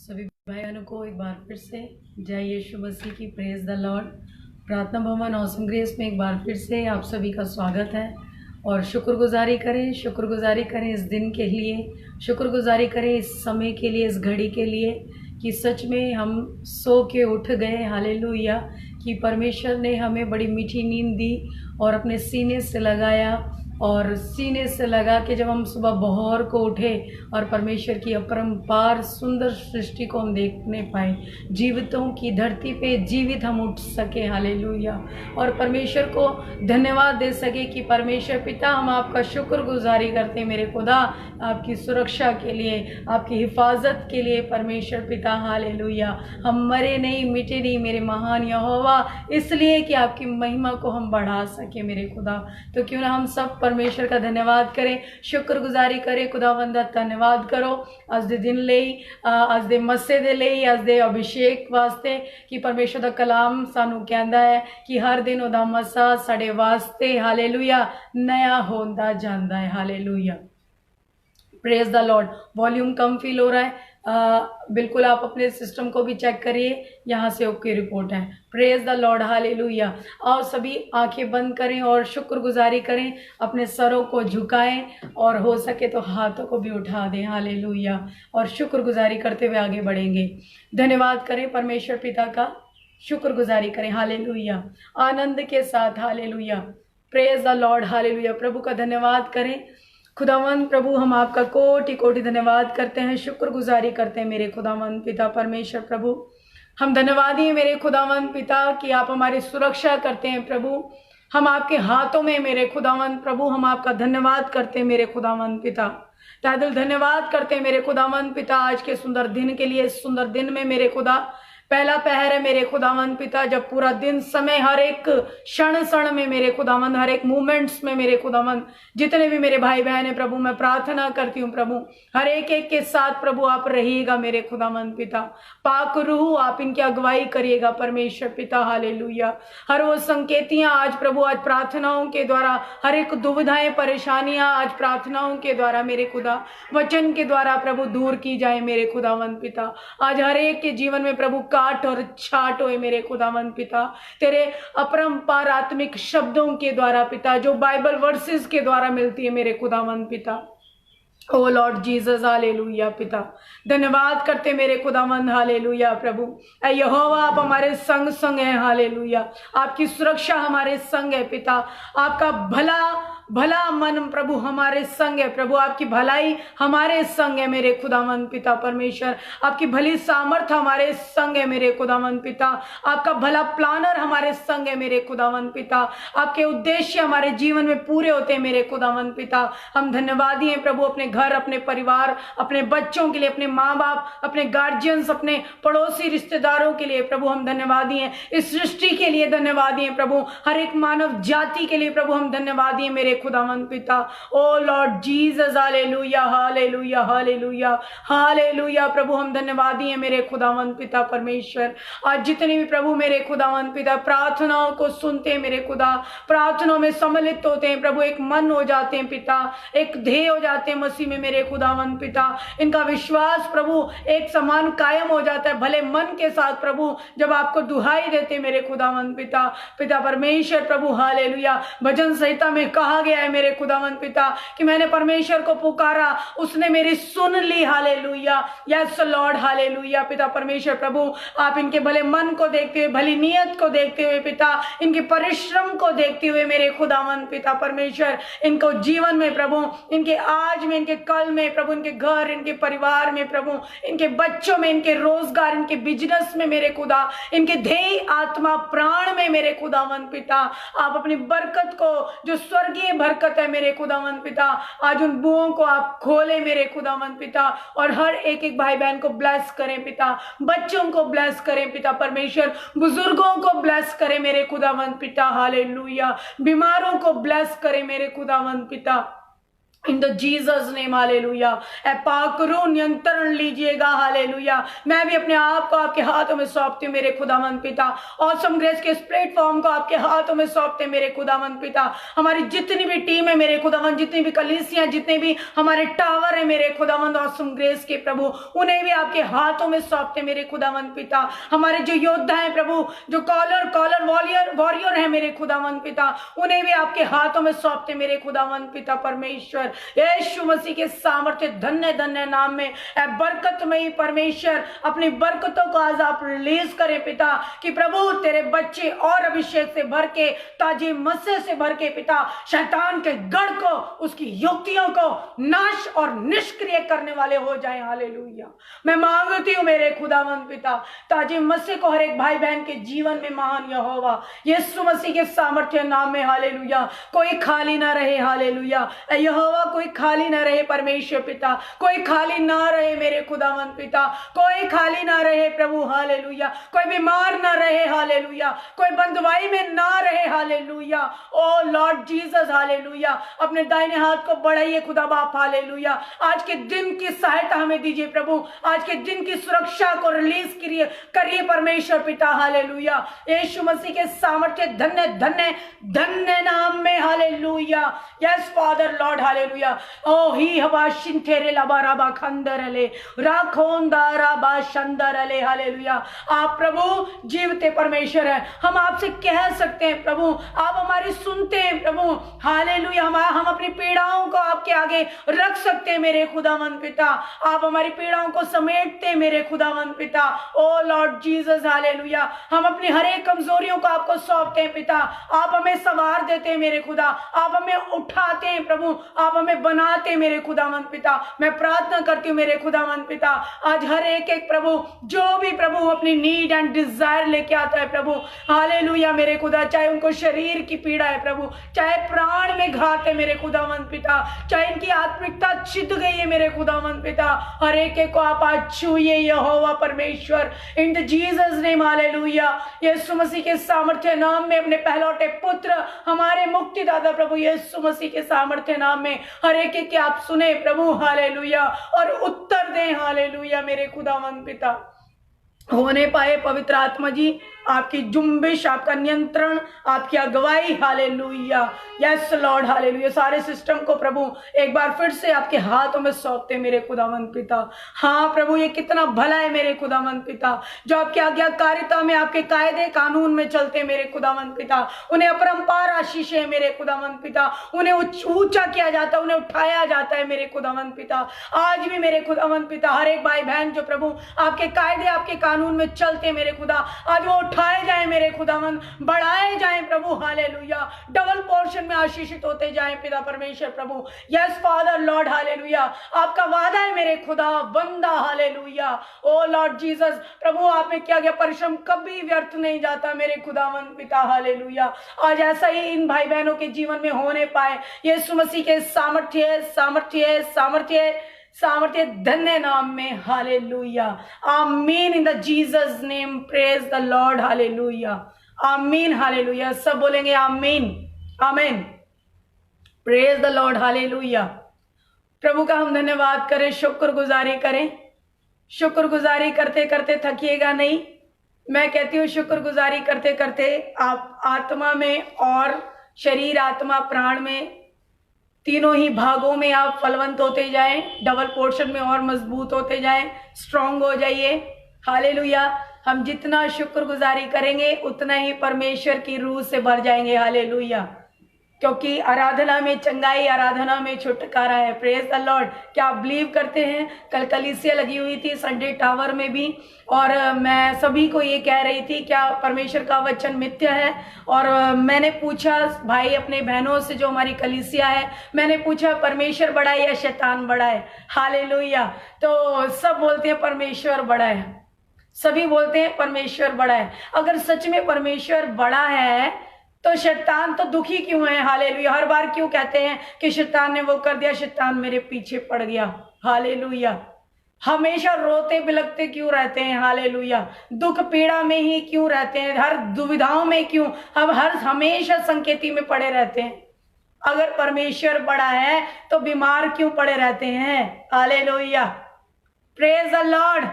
सभी भाई बहनों को एक बार फिर से जय यीशु मसीह की, प्रेज द लॉर्ड। प्रार्थना भवन ऑसम ग्रेस में एक बार फिर से आप सभी का स्वागत है। और शुक्रगुजारी करें इस दिन के लिए, शुक्रगुजारी करें इस समय के लिए, इस घड़ी के लिए कि सच में हम सो के उठ गए। हालेलुया। कि परमेश्वर ने हमें बड़ी मीठी नींद दी और अपने सीने से लगाया, और सीने से लगा के जब हम सुबह बहौर को उठे और परमेश्वर की अपरंपार सुंदर सृष्टि को हम देखने पाए, जीवितों की धरती पे जीवित हम उठ सके। हालेलुया। और परमेश्वर को धन्यवाद दे सके कि परमेश्वर पिता, हम आपका शुक्रगुजारी करते हैं मेरे खुदा, आपकी सुरक्षा के लिए, आपकी हिफाजत के लिए परमेश्वर पिता। हालेलुया। हम मरे नहीं, मिटे नहीं मेरे महान यहोवा, इसलिए कि आपकी महिमा को हम बढ़ा सके मेरे खुदा। तो क्यों ना हम सब परमेश्वर का धन्यवाद करें, शुक्रगुजारी करें। खुदावंदा धन्यवाद करो अज दे दिन ਲਈ, अज दे मस्से दे ਲਈ, अज दे अभिषेक वास्ते कि परमेश्वर ਦਾ कलाम सानू कहता है कि हर दिन ਉਹਦਾ मसा साडे वास्ते हालेलुया नया होता जाता है। Hallelujah. Praise the Lord. Volume come feel हो रहा है, बिल्कुल आप अपने सिस्टम को भी चेक करिए, यहाँ से ओके रिपोर्ट है। Praise the Lord. हालेलुया। और सभी आंखें बंद करें और शुक्रगुजारी करें, अपने सरों को झुकाएं और हो सके तो हाथों को भी उठा दें। हालेलुया। और शुक्रगुजारी करते हुए आगे बढ़ेंगे। धन्यवाद करें परमेश्वर पिता का, शुक्रगुजारी करें। हालेलुया। आनंद के साथ। Hallelujah. Praise the Lord. Hallelujah. प्रभु का धन्यवाद करें। खुदावंद प्रभु, हम आपका कोटि कोटि धन्यवाद करते हैं, शुक्रगुजारी करते हैं मेरे खुदावंद पिता परमेश्वर प्रभु। हम धन्यवादी हैं मेरे खुदावंद पिता कि आप हमारी सुरक्षा करते हैं प्रभु। हम आपके हाथों में मेरे खुदावंद प्रभु, हम आपका धन्यवाद करते हैं मेरे खुदावंद पिता। तहे दिल धन्यवाद करते हैं मेरे खुदावंद पिता आज के सुंदर दिन के लिए। सुंदर दिन में मेरे खुदा पहला पहर है मेरे खुदावंद पिता, जब पूरा दिन समय हर एक क्षण क्षण में मेरे खुदावंद, हर एक मूवमेंट्स में मेरे खुदावंद, जितने भी मेरे भाई बहन है प्रभु, मैं प्रार्थना करती हूँ प्रभु हर एक एक के साथ प्रभु आप रहिएगा मेरे खुदावंद पिता। पाक रूह आप इनकी अगुवाई करिएगा परमेश्वर पिता। हालेलुया। हर वो संकेतियां आज प्रभु, आज प्रार्थनाओं के द्वारा, हर एक दुविधाएं परेशानियां आज प्रार्थनाओं के द्वारा मेरे खुदा, वचन के द्वारा प्रभु दूर की जाए मेरे खुदावंद पिता। आज हर एक के जीवन में प्रभु काट और छाट होए मेरे खुदावंद पिता, तेरे अपरंपार आत्मिक शब्दों के द्वारा पिता, जो बाइबल वर्सेस के द्वारा मिलती है मेरे खुदावंद पिता। Oh Lord Jesus. हालेलुया पिता। धन्यवाद करते मेरे खुदावंद। हालेलुया प्रभु। ऐ यहोवा आप हमारे संग संग हैं। हालेलुया। आपकी सुरक्षा हमारे संग है पिता। आपका भला भला मन प्रभु हमारे संग है प्रभु। आपकी भलाई हमारे संग है मेरे खुदावंद पिता परमेश्वर। आपकी भली सामर्थ हमारे संग है मेरे खुदावंद पिता। आपका भला प्लानर हमारे संग है मेरे खुदावंद पिता। आपके उद्देश्य हमारे जीवन में पूरे होते हैं मेरे खुदावंद पिता। हम धन्यवादी हैं प्रभु, अपने घर, अपने परिवार, अपने बच्चों के लिए, अपने माँ बाप, अपने गार्जियंस, अपने पड़ोसी रिश्तेदारों के लिए प्रभु हम धन्यवादी हैं। इस सृष्टि के लिए धन्यवादी हैं प्रभु, हर एक मानव जाति के लिए प्रभु हम धन्यवादी हैं मेरे खुदावंद पिता। Oh Lord Jesus. Hallelujah. Hallelujah. Hallelujah. Hallelujah प्रभु हम धन्यवादी हैं मेरे खुदावंद पिता परमेश्वर। आज जितने भी प्रभु मेरे खुदावंद पिता प्रार्थनाओं को सुनते हैं मेरे खुदा, प्रार्थनाओं में सम्मिलित होते हैं प्रभु, एक मन हो जाते हैं पिता, एक ध्येय हो जाते हैं मसीह में मेरे खुदावंद पिता। इनका विश्वास प्रभु एक समान कायम हो जाता है भले मन के साथ प्रभु, जब आपको दुहाई देते मेरे खुदावंद पिता पिता परमेश्वर प्रभु। हालेलुया। भजन संहिता में कहा गया है मेरे खुदावंद पिता कि मैंने परमेश्वर को पुकारा, उसने मेरी सुन ली। हालेलुया। Yes Lord. हालेलुया पिता परमेश्वर प्रभु। आप इनके भले मन को देखते हुए, भली नीयत को देखते हुए पिता, इनके परिश्रम को देखते हुए मेरे खुदावंद पिता परमेश्वर, इनको जीवन में प्रभु, इनके आज में, इनके कल में प्रभु, इनके घर, इनके परिवार में प्रभु, इनके बच्चों में, इनके रोजगार, इनके बिजनेस में मेरे खुदा, इनके ध्येय आत्मा प्राण में मेरे खुदावंद पिता, आप अपनी बरकत को, जो स्वर्गीय बरकत है मेरे खुदावंद पिता, आज उन बुओं को आप खोले मेरे खुदावंद पिता, और हर एक एक भाई बहन को ब्लेस करें पिता, बच्चों को ब्लेस करें पिता परमेश्वर, बुजुर्गों को ब्लेस करें मेरे खुदावंद पिता। हालेलुया। बीमारों को ब्लेस करें मेरे खुदावंद पिता। इन द जीसस नेम हालेलुया। पाक रूह नियंत्रण लीजिएगा हालेलुया। मैं भी अपने आप को आपके हाथों में सौंपती हूँ मेरे खुदावंद पिता। ऑसम ग्रेस के इस प्लेटफॉर्म को आपके हाथों में सौंपते मेरे खुदावंद पिता। हमारी जितनी भी टीम है मेरे खुदावंद, जितनी भी कलीसियां, जितने भी हमारे टावर है मेरे खुदावंद ऑसम ग्रेस के प्रभु, उन्हें भी आपके हाथों में सौंपते मेरे खुदावंद पिता। हमारे जो योद्धा है प्रभु, जो कॉलर वॉरियर है मेरे खुदावंद पिता, उन्हें भी आपके हाथों में सौंपते मेरे खुदावंद पिता परमेश्वर। यीशु मसीह के सामर्थ्य धन्य धन्य नाम में बरकतमयी परमेश्वर अपनी बरकतों को आज आप रिलीज करें पिता, कि प्रभु तेरे बच्चे और अभिषेक से भर के, ताजी मसीह से भर के पिता, शैतान के गढ़ को, उसकी युक्तियों को नाश और निष्क्रिय करने वाले हो जाएं हालेलुया। मैं मांगती हूँ मेरे खुदावंद पिता, ताजी मसीह को हर एक भाई बहन के जीवन में महान यहोवा यीशु मसीह के सामर्थ्य नाम में हालेलुया कोई खाली ना रहे हालेलुया। यहोवा कोई खाली ना रहे परमेश्वर पिता, कोई खाली ना रहे मेरे खुदावंद पिता, कोई खाली ना रहे प्रभु हालेलुया, कोई बीमार ना रहे हालेलुया, कोई बंदवाई में ना रहे hallelujah. Oh Lord Jesus hallelujah, अपने दाहिने हाथ को बढ़ाइए खुदा बाप हालेलुया। आज के दिन की सहायता हमें दीजिए प्रभु, आज के दिन की सुरक्षा को रिलीज करिए परमेश्वर पिता हालेलुया। यीशु मसीह के सामर्थ्य धन्य धन्य धन्य नाम में hallelujah. Yes father Lord hallelujah. ओ ही हवा शिंथेरे लबा रबा खंदरले राखोंदा रबा शंदरले हालेलुया। आप प्रभु जीवते परमेश्वर है, हम आपसे कह सकते हैं प्रभु, आप हमारी सुनते हैं प्रभु हालेलुया। हम अपनी पीड़ाओं को आपके आगे रख सकते हैं मेरे खुदावंद पिता, आप हमारी पीड़ाओं को समेटते हैं मेरे खुदावंद पिता। ओ लॉर्ड जीसस हालेलुया, हम अपनी हर एक कमजोरियों को आपको सौंपते हैं पिता, आप हमें संवार देते हैं मेरे खुदा, आप हमें उठाते हैं प्रभु, आप हमें बनाते हैं मेरे खुदावंद पिता। मैं प्रार्थना करती हूँ मेरे खुदावंद पिता, आज हर एक प्रभु जो भी प्रभु अपनी नीड एंड डिजायर लेके आता है प्रभु हालेलुया मेरे खुदा, चाहे उनको शरीर की पीड़ा है प्रभु, चाहे प्राण में घात है मेरे खुदावंद पिता, चाहे इनकी आत्मिकता छिद गई है मेरे खुदावंद पिता, हर एक को आप आज छूइए यहोवा परमेश्वर in the Jesus name hallelujah. यीशु मसीह के सामर्थ्य नाम में अपने पहलौठे पुत्र हमारे मुक्तिदाता प्रभु यीशु मसीह के सामर्थ्य नाम में हर एक के आप सुने प्रभु हालेलुया और उत्तर दें हालेलुया मेरे खुदावंद पिता। होने पाए पवित्र आत्मा जी आपकी जुम्बिश, आपका नियंत्रण, आपकी अगुवाई हालेलुया। Yes Lord hallelujah. सारे सिस्टम को प्रभु एक बार फिर से आपके हाथों में सौंपते मेरे खुदावंद पिता। हाँ प्रभु, ये कितना भला है मेरे खुदावंद पिता, जो आपकी आज्ञाकारिता में, आपके कायदे कानून में चलते मेरे खुदावंद पिता। उन्हें अपरंपार आशीष है मेरे खुदावंद पिता, उन्हें ऊंचा किया जाता है, उन्हें उठाया जाता है मेरे खुदावंद पिता। आज भी मेरे खुदावंद पिता हर एक भाई बहन जो प्रभु आपके कायदे, आपके कानून में चलते मेरे खुदा, आज वो उठाए जाए मेरे खुदावंद, बढ़ाए जाए प्रभु हालेलुया, डबल पोर्शन में आशीषित होते जाए पिता परमेश्वर प्रभु। यस फादर लॉर्ड हालेलुया, आपका वादा है मेरे खुदा बंदा हालेलुया। ओ लॉर्ड जीसस प्रभु, आपने किया गया परिश्रम कभी व्यर्थ नहीं जाता मेरे खुदावंद पिता हालेलुया। आज ऐसा ही इन भाई बहनों के जीवन में होने पाए यीशु मसीह के सामर्थ्य सामर्थ्य सामर्थ्य सामर्थ्य धन्य नाम में हालेलुया। आमीन इन the Jesus name, praise the Lord hallelujah. आमीन हालेलुया। सब बोलेंगे आमीन आमीन, प्रेज द लॉर्ड हालेलुया। प्रभु का हम धन्यवाद करें, शुक्रगुजारी करें। शुक्रगुजारी करते करते थकिएगा नहीं। मैं कहती हूँ शुक्रगुजारी करते करते आप आत्मा में और शरीर, आत्मा, प्राण में, तीनों ही भागों में आप फलवंत होते जाएं, डबल पोर्शन में और मजबूत होते जाएं, स्ट्रांग हो जाइए हालेलुया। हम जितना शुक्रगुजारी करेंगे उतना ही परमेश्वर की रूह से भर जाएंगे हालेलुया, क्योंकि आराधना में चंगाई, आराधना में छुटकारा है। Praise the Lord. क्या आप बिलीव करते हैं? कल कलीसिया लगी हुई थी संडे टावर में भी, और मैं सभी को ये कह रही थी क्या परमेश्वर का वचन मिथ्या है। और मैंने पूछा भाई अपने बहनों से जो हमारी कलीसिया है, मैंने पूछा परमेश्वर बड़ा है या शैतान बड़ा है? हालेलुया। तो सब बोलते हैं परमेश्वर बड़ा है, सभी बोलते हैं परमेश्वर बड़ा है। अगर सच में परमेश्वर बड़ा है तो शैतान तो दुखी क्यों है? हालेलुया। हर बार क्यों कहते हैं कि शैतान ने वो कर दिया, शैतान मेरे पीछे पड़ गया? हालेलुया। हमेशा रोते बिलखते क्यों रहते हैं? हालेलुया। दुख पीड़ा में ही क्यों रहते हैं? हर दुविधाओं में क्यों हम हमेशा संकेती में पड़े रहते हैं? अगर परमेश्वर बड़ा है तो बीमार क्यों पड़े रहते हैं? Hallelujah, praise the Lord.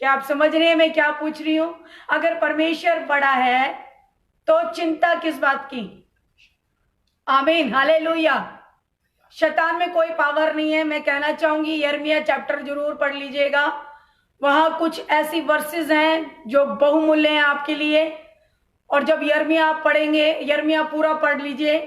क्या आप समझ रहे हैं मैं क्या पूछ रही हूं? अगर परमेश्वर बड़ा है तो चिंता किस बात की? आमीन, हालेलुया। शैतान में कोई पावर नहीं है। मैं कहना चाहूंगी यिर्मयाह चैप्टर जरूर पढ़ लीजिएगा, वहां कुछ ऐसी वर्सेस हैं जो बहुमूल्य हैं आपके लिए। और जब यिर्मयाह आप पढ़ेंगे, यिर्मयाह पूरा पढ़ लीजिए,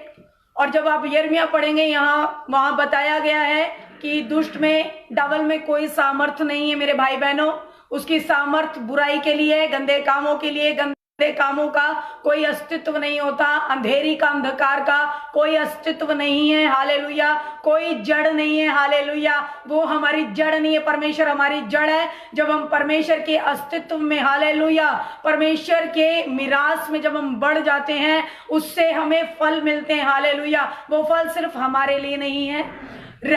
और जब आप यिर्मयाह पढ़ेंगे यहाँ वहां बताया गया है कि दुष्ट में, डबल में कोई सामर्थ्य नहीं है मेरे भाई बहनों। उसकी सामर्थ्य बुराई के लिए, गंदे कामों के लिए, गंदे कामों का कोई अस्तित्व नहीं होता। अंधेरी का, अंधकार का कोई अस्तित्व नहीं है। हालेलुया, कोई जड़ नहीं है। हालेलुया, वो हमारी जड़ नहीं है, परमेश्वर हमारी जड़ है। जब हम परमेश्वर के अस्तित्व में, हालेलुया, परमेश्वर के मिरास में जब हम बढ़ जाते हैं, उससे हमें फल मिलते हैं। हालेलुया, वो फल सिर्फ हमारे लिए नहीं है,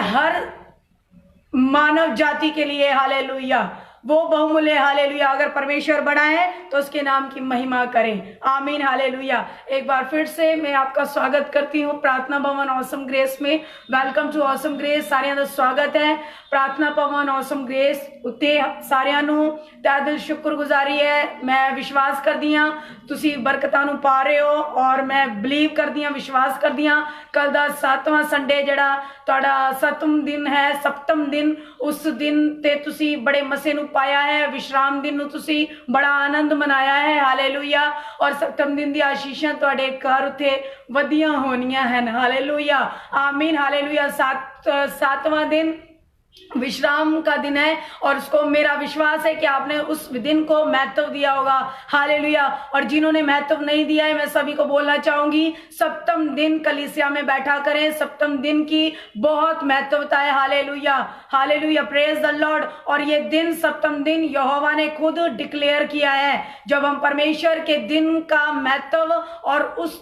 हर मानव जाति के लिए। हालेलुया, वो बहुमूल्य। हालेलुया, अगर परमेश्वर बड़ा है तो उसके नाम की महिमा करें। आमीन, हालेलुया। एक बार फिर से मैं आपका स्वागत करती हूँ प्रार्थना भवन ऑसम ग्रेस में। Welcome to Awesome Grace. सारिਆਂ ਦਾ स्वागत है प्रार्थना भवन ऑसम ग्रेस उत्ते। सारिਆਂ ਨੂੰ ਤਹਿ ਦਿਲ शुक्रगुजारी है। मैं विश्वास करदी हां ਤੁਸੀਂ ਬਰਕਤਾਂ ਨੂੰ ਪਾ ਰਹੇ ਹੋ, और मैं बिलीव करदी हां, विश्वास करदी हां कल ਦਾ 7ਵਾਂ संडे ਜਿਹੜਾ ਤੁਹਾਡਾ 7ਵਾਂ दिन है, सप्तम दिन, उस दिन ते ਤੁਸੀਂ बड़े मसे ਨੂੰ पाया है। विश्राम दिन ਨੂੰ ਤੁਸੀਂ बड़ा आनंद मनाया है। हालेलुया, और सप्तम दिन दी आशीषां ਤੁਹਾਡੇ ਘਰ ਉੱਤੇ ਵਧੀਆਂ ਹੋਣੀਆਂ ਹਨ। हालेलुया, आमीन, हालेलुया। सातवां दिन विश्राम का दिन है, और उसको मेरा विश्वास है कि आपने उस दिन को महत्व दिया होगा। हालेलुया, और जिन्होंने महत्व नहीं दिया है, मैं सभी को बोलना चाहूंगी, सप्तम दिन कलीसिया में बैठा करें। सप्तम दिन की बहुत महत्वता है। Hallelujah, hallelujah, praise the Lord. और ये दिन, सप्तम दिन, यहोवा ने खुद डिक्लेयर किया है। जब हम परमेश्वर के दिन का महत्व और उस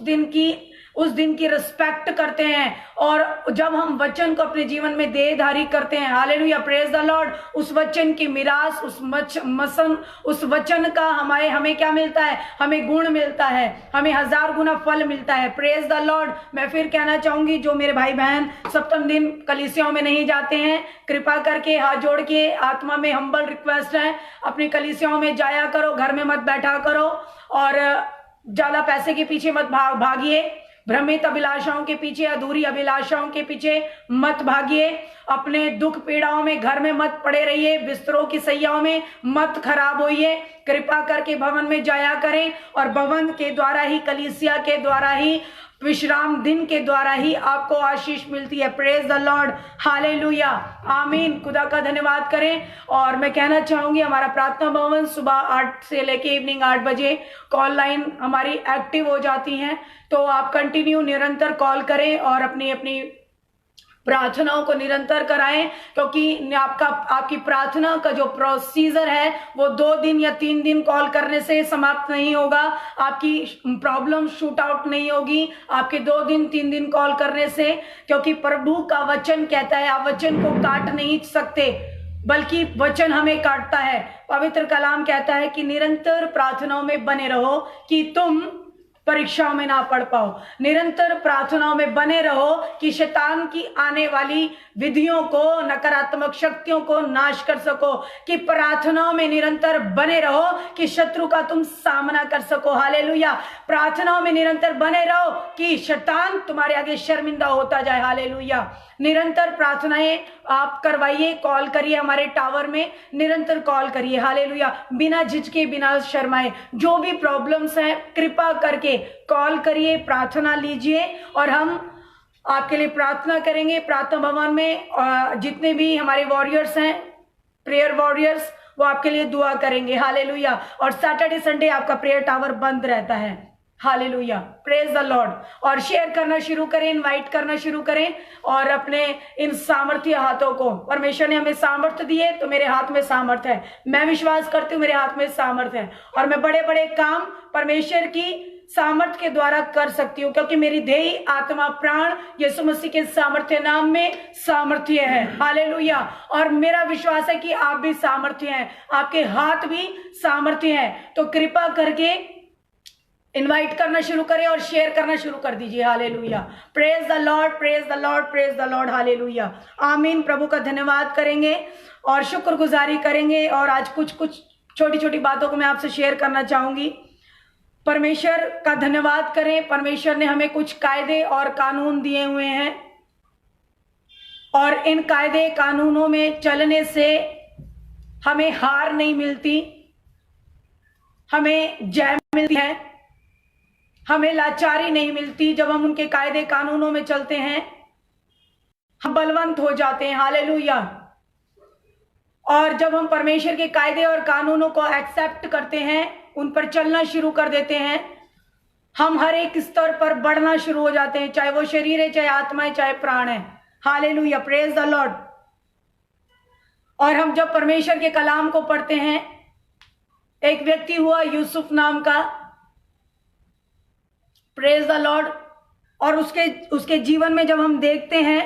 दिन की रिस्पेक्ट करते हैं, और जब हम वचन को अपने जीवन में देहधारी करते हैं, हालेलुया, प्रेज द लॉर्ड, उस वचन की मिरास, उस वचन का हमें क्या मिलता है? हमें गुण मिलता है, हमें 1000 गुना फल मिलता है। Praise the Lord. मैं फिर कहना चाहूंगी, जो मेरे भाई बहन सप्तम दिन कलीसियाओं में नहीं जाते हैं, कृपा करके हाथ जोड़ के आत्मा में हम्बल रिक्वेस्ट है, अपनी कलीसियाओं में जाया करो, घर में मत बैठा करो, और ज्यादा पैसे के पीछे मत भागिए, भ्रमित अभिलाषाओं के पीछे, अधूरी अभिलाषाओं के पीछे मत भागिए, अपने दुख पीड़ाओं में घर में मत पड़े रहिए, बिस्तरों की सैयाओं में मत खराब होइए। कृपा करके भवन में जाया करें, और भवन के द्वारा ही, कलीसिया के द्वारा ही, विश्राम दिन के द्वारा ही आपको आशीष मिलती है। प्रेज द लॉर्ड, हालेलुया, आमीन। खुदा का धन्यवाद करें। और मैं कहना चाहूंगी, हमारा प्रार्थना भवन सुबह 8 से लेके इवनिंग 8 बजे कॉल लाइन हमारी एक्टिव हो जाती हैं, तो आप कंटिन्यू निरंतर कॉल करें और अपनी अपनी प्रार्थनाओं को निरंतर कराएं, क्योंकि आपकी प्रार्थना का जो प्रोसीजर है वो 2 दिन या 3 दिन कॉल करने से समाप्त नहीं होगा। आपकी प्रॉब्लम शूट आउट नहीं होगी आपके 2 दिन 3 दिन कॉल करने से, क्योंकि प्रभु का वचन कहता है आप वचन को काट नहीं सकते, बल्कि वचन हमें काटता है। पवित्र कलाम कहता है कि निरंतर प्रार्थनाओं में बने रहो कि तुम परीक्षाओं में ना पड़ पाओ। निरंतर प्रार्थनाओं में बने रहो कि शैतान की आने वाली विधियों को, नकारात्मक शक्तियों को नाश कर सको, कि प्रार्थनाओं में निरंतर बने रहो कि शत्रु का तुम सामना कर सको। हालेलुया, प्रार्थनाओं में निरंतर बने रहो कि शैतान तुम्हारे आगे शर्मिंदा होता जाए। हालेलुया, निरंतर प्रार्थनाएं आप करवाइए, कॉल करिए, हमारे टावर में निरंतर कॉल करिए। हालेलुया, बिना झिझके, बिना शर्माए, जो भी प्रॉब्लम्स हैं कृपा करके कॉल करिए, प्रार्थना लीजिए, और हम आपके लिए प्रार्थना करेंगे। प्रार्थना भवन में जितने भी हमारे वॉरियर्स हैं, प्रेयर वॉरियर्स, वो आपके लिए दुआ करेंगे। हालेलुया, और सैटरडे संडे आपका प्रेयर टावर बंद रहता है। Hallelujah, praise the Lord. और शेयर करना शुरू करें, इनवाइट करना शुरू करें, और अपने इन सामर्थ्य हाथों को, परमेश्वर ने हमें सामर्थ्य दी है तो मेरे हाथ में सामर्थ्य है। मैं विश्वास करती हूँ मेरे हाथ में सामर्थ्य है, और मैं बड़े बड़े काम परमेश्वर की सामर्थ्य के द्वारा कर सकती हूँ, क्योंकि मेरी देह, आत्मा, प्राण यीशु मसीह के सामर्थ्य नाम में सामर्थ्य है। हालेलुया, और मेरा विश्वास है कि आप भी सामर्थ्य हैं, आपके हाथ भी सामर्थ्य है। तो कृपा करके इनवाइट करना शुरू करें और शेयर करना शुरू कर दीजिए। Hallelujah, praise the Lord, praise the Lord, praise the Lord. Hallelujah, आमीन। प्रभु का धन्यवाद करेंगे और शुक्रगुजारी करेंगे। और आज कुछ छोटी छोटी बातों को मैं आपसे शेयर करना चाहूंगी। परमेश्वर का धन्यवाद करें। परमेश्वर ने हमें कुछ कायदे और कानून दिए हुए हैं और इन कायदे कानूनों में चलने से हमें हार नहीं मिलती, हमें जय मिलती है, हमें लाचारी नहीं मिलती। जब हम उनके कायदे कानूनों में चलते हैं हम बलवंत हो जाते हैं। हालेलुया। और जब हम परमेश्वर के कायदे और कानूनों को एक्सेप्ट करते हैं, उन पर चलना शुरू कर देते हैं, हम हर एक स्तर पर बढ़ना शुरू हो जाते हैं, चाहे वो शरीर है, चाहे आत्मा है, चाहे प्राण है। Hallelujah, praise the Lord. और हम जब परमेश्वर के कलाम को पढ़ते हैं, एक व्यक्ति हुआ यूसुफ नाम का, प्रेज द लॉर्ड। और उसके जीवन में जब हम देखते हैं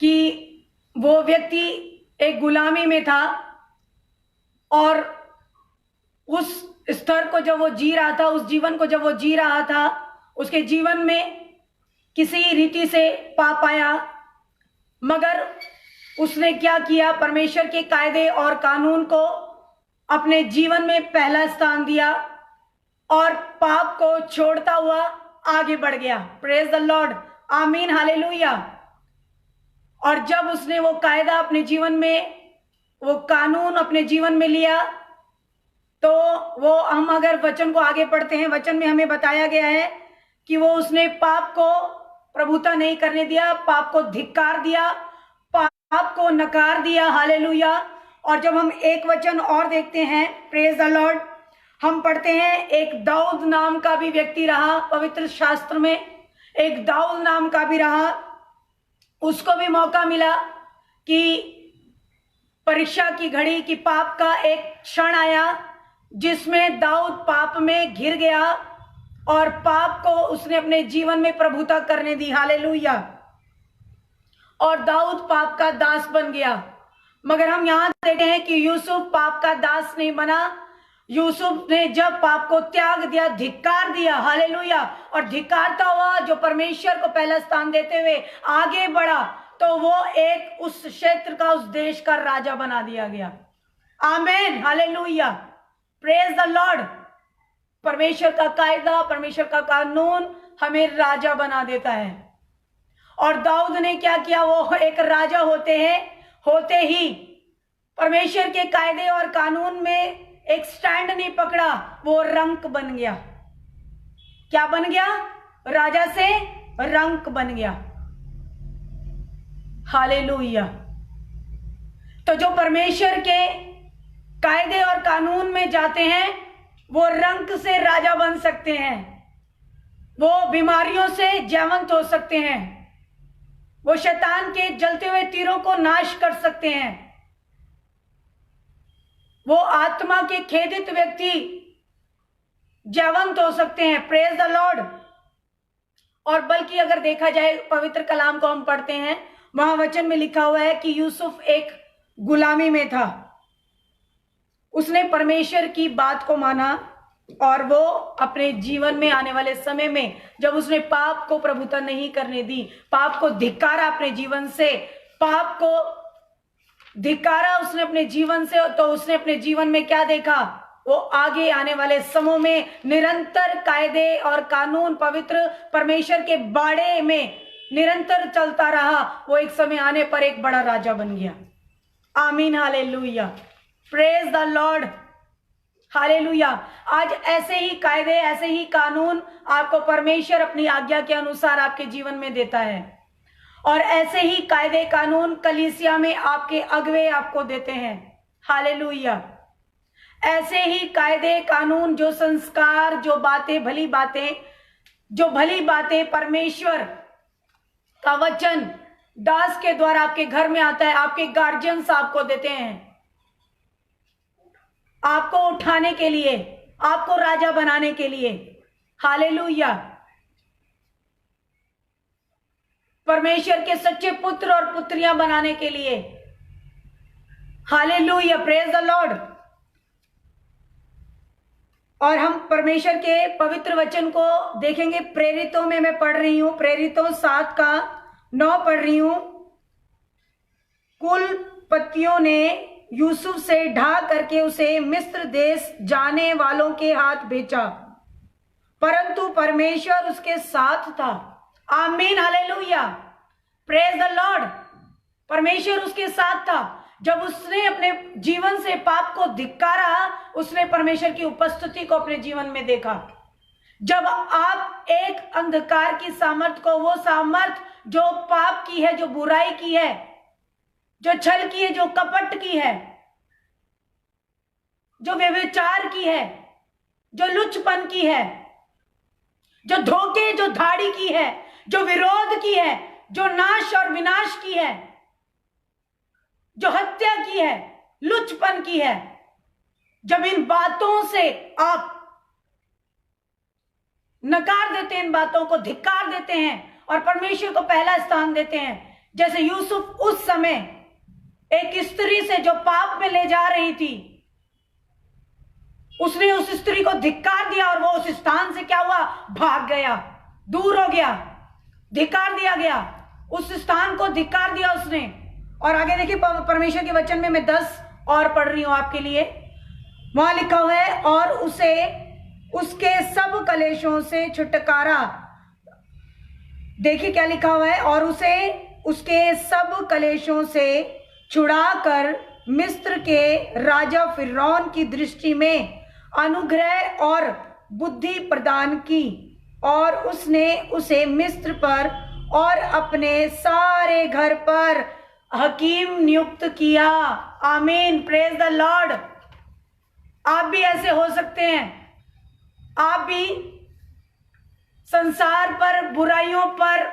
कि वो व्यक्ति एक गुलामी में था और उस स्तर को जब वो जी रहा था, उस जीवन को जब वो जी रहा था, उसके जीवन में किसी रीति से पाप आया, मगर उसने क्या किया, परमेश्वर के कायदे और कानून को अपने जीवन में पहला स्थान दिया और पाप को छोड़ता हुआ आगे बढ़ गया। प्रेज द लॉर्ड, आमीन, हालेलुया। और जब उसने वो कायदा अपने जीवन में, वो कानून अपने जीवन में लिया, तो वो, हम अगर वचन को आगे पढ़ते हैं, वचन में हमें बताया गया है कि वो उसने पाप को प्रभुता नहीं करने दिया, पाप को धिक्कार दिया, पाप को नकार दिया। हालेलुया। और जब हम एक वचन और देखते हैं, प्रेज द लॉर्ड, हम पढ़ते हैं एक दाऊद नाम का भी व्यक्ति रहा पवित्र शास्त्र में, एक दाऊद नाम का भी रहा। उसको भी मौका मिला कि परीक्षा की घड़ी, की पाप का एक क्षण आया जिसमें दाऊद पाप में घिर गया और पाप को उसने अपने जीवन में प्रभुता करने दी। हालेलुया। और दाऊद पाप का दास बन गया। मगर हम यहां देखते हैं कि यूसुफ पाप का दास नहीं बना। यूसुफ ने जब पाप को त्याग दिया, धिक्कार दिया, हालेलुया, और धिक्कारता हुआ जो परमेश्वर को पहला स्थान देते हुए आगे बढ़ा, तो वो एक उस क्षेत्र का, उस देश का राजा बना दिया गया। आमीन, हालेलुया, प्रेज द लॉर्ड। परमेश्वर का कायदा, परमेश्वर का कानून हमें राजा बना देता है। और दाऊद ने क्या किया, वो एक राजा होते ही परमेश्वर के कायदे और कानून में एक स्टैंड नहीं पकड़ा, वो रंक बन गया। क्या बन गया? राजा से रंक बन गया। हालेलुया। तो जो परमेश्वर के कायदे और कानून में जाते हैं, वो रंक से राजा बन सकते हैं, वो बीमारियों से जयवंत हो सकते हैं, वो शैतान के जलते हुए तीरों को नाश कर सकते हैं, वो आत्मा के खेदित व्यक्ति जयवंत हो सकते हैं। Praise the Lord. और बल्कि अगर देखा जाए, पवित्र कलाम को हम पढ़ते हैं, वहां वचन में लिखा हुआ है कि यूसुफ एक गुलामी में था, उसने परमेश्वर की बात को माना और वो अपने जीवन में आने वाले समय में जब उसने पाप को प्रभुता नहीं करने दी, पाप को धिक्कारा अपने जीवन से, पाप को धिक्कारा उसने अपने जीवन से, तो उसने अपने जीवन में क्या देखा, वो आगे आने वाले समयों में निरंतर कायदे और कानून, पवित्र परमेश्वर के बाड़े में निरंतर चलता रहा। वो एक समय आने पर एक बड़ा राजा बन गया। आमीन, hallelujah, praise the Lord, hallelujah. आज ऐसे ही कायदे, ऐसे ही कानून आपको परमेश्वर अपनी आज्ञा के अनुसार आपके जीवन में देता है, और ऐसे ही कायदे कानून कलीसिया में आपके अगुवे आपको देते हैं। हालेलुया। ऐसे ही कायदे कानून, जो संस्कार, जो बातें, भली बातें परमेश्वर का वचन दास के द्वारा आपके घर में आता है, आपके गार्जियंस आपको देते हैं, आपको उठाने के लिए, आपको राजा बनाने के लिए। हालेलुया। परमेश्वर के सच्चे पुत्र और पुत्रियां बनाने के लिए। Hallelujah, praise the Lord. और हम परमेश्वर के पवित्र वचन को देखेंगे। प्रेरितों में मैं पढ़ रही हूं, प्रेरितों 7:9 पढ़ रही हूं। कुलपतियों ने यूसुफ से ढा करके उसे मिस्र देश जाने वालों के हाथ भेजा, परंतु परमेश्वर उसके साथ था। आमीन, हालेलुया, प्रेज द लॉर्ड। परमेश्वर उसके साथ था। जब उसने अपने जीवन से पाप को धिक्कारा, उसने परमेश्वर की उपस्थिति को अपने जीवन में देखा। जब आप एक अंधकार की सामर्थ को, वो सामर्थ जो पाप की है, जो बुराई की है, जो छल की है, जो कपट की है, जो व्यभिचार की है, जो लुचपन की है, जो धोखे, जो धाड़ी की है, जो विरोध की है, जो नाश और विनाश की है, जो हत्या की है, लुचपन की है, जब इन बातों से आप नकार देते हैं, इन बातों को धिक्कार देते हैं और परमेश्वर को पहला स्थान देते हैं, जैसे यूसुफ उस समय एक स्त्री से जो पाप में ले जा रही थी, उसने उस स्त्री को धिक्कार दिया और वो उस स्थान से क्या हुआ, भाग गया, दूर हो गया, धिक्कार दिया गया, उस स्थान को धिक्कार दिया उसने। और आगे देखिए परमेश्वर के वचन में मैं 10 और पढ़ रही हूं आपके लिए। वहां लिखा हुआ है, और उसे उसके सब कलेशों से छुटकारा। देखिए क्या लिखा हुआ है, और उसे उसके सब कलेशों से छुड़ाकर मिस्र के राजा फिरौन की दृष्टि में अनुग्रह और बुद्धि प्रदान की, और उसने उसे मिस्र पर और अपने सारे घर पर हकीम नियुक्त किया। आमीन, प्रेज द लॉर्ड। आप भी ऐसे हो सकते हैं। आप भी संसार पर, बुराइयों पर,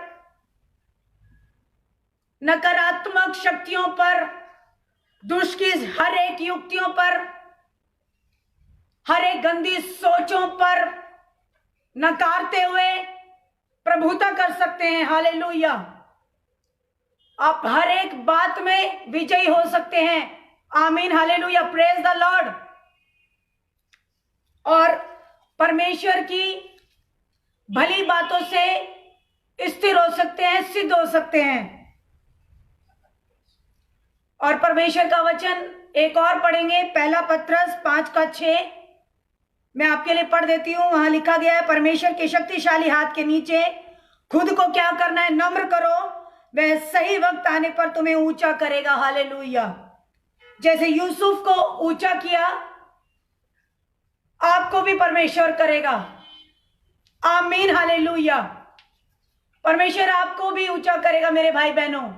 नकारात्मक शक्तियों पर, दुष्ट की हर एक युक्तियों पर, हर एक गंदी सोचों पर नकारते हुए प्रभुता कर सकते हैं। हालेलुया। आप हर एक बात में विजयी हो सकते हैं। आमीन, हालेलुया, प्रेज द लॉर्ड। और परमेश्वर की भली बातों से स्थिर हो सकते हैं, सिद्ध हो सकते हैं। और परमेश्वर का वचन एक और पढ़ेंगे, पहला पत्रस 5:6 मैं आपके लिए पढ़ देती हूं। वहां लिखा गया है, परमेश्वर के शक्तिशाली हाथ के नीचे खुद को क्या करना है, नम्र करो, वह सही वक्त आने पर तुम्हें ऊंचा करेगा। हालेलुया। जैसे यूसुफ को ऊंचा किया, आपको भी परमेश्वर करेगा। आमीन, हालेलुया। परमेश्वर आपको भी ऊंचा करेगा मेरे भाई बहनों,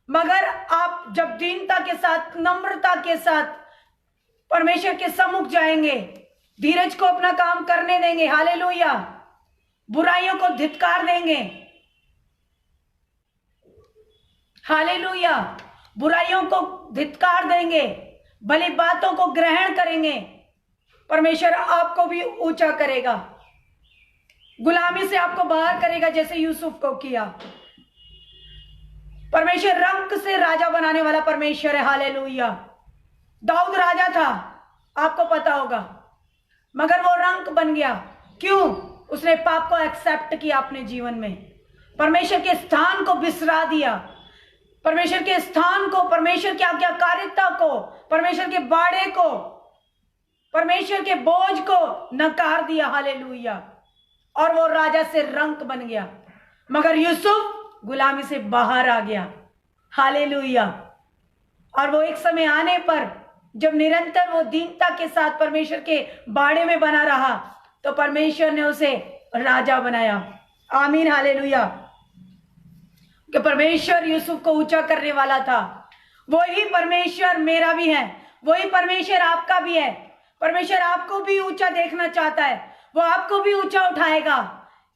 मगर आप जब दीनता के साथ, नम्रता के साथ परमेश्वर के सम्मुख जाएंगे, धीरज को अपना काम करने देंगे। हालेलुया। बुराइयों को धिक्कार देंगे। हालेलुया। बुराइयों को धिक्कार देंगे, भली बातों को ग्रहण करेंगे, परमेश्वर आपको भी ऊंचा करेगा, गुलामी से आपको बाहर करेगा, जैसे यूसुफ को किया। परमेश्वर रंक से राजा बनाने वाला परमेश्वर है। हालेलुया। दाऊद राजा था, आपको पता होगा, मगर वो रंक बन गया। क्यों? उसने पाप को एक्सेप्ट किया अपने जीवन में, परमेश्वर के स्थान को बिसरा दिया, परमेश्वर के स्थान को, परमेश्वर की आज्ञाकारिता को, परमेश्वर के बाड़े को, परमेश्वर के बोझ को नकार दिया। हालेलुया। और वो राजा से रंक बन गया, मगर यूसुफ गुलामी से बाहर आ गया। हालेलुया। और वो एक समय आने पर जब निरंतर वो दीनता के साथ परमेश्वर के बाड़े में बना रहा, तो परमेश्वर ने उसे राजा बनाया। आमीन, हालेलुया। कि परमेश्वर यूसुफ को ऊंचा करने वाला था, वही परमेश्वर मेरा भी है, वही परमेश्वर आपका भी है। परमेश्वर आपको भी ऊंचा देखना चाहता है, वो आपको भी ऊंचा उठाएगा।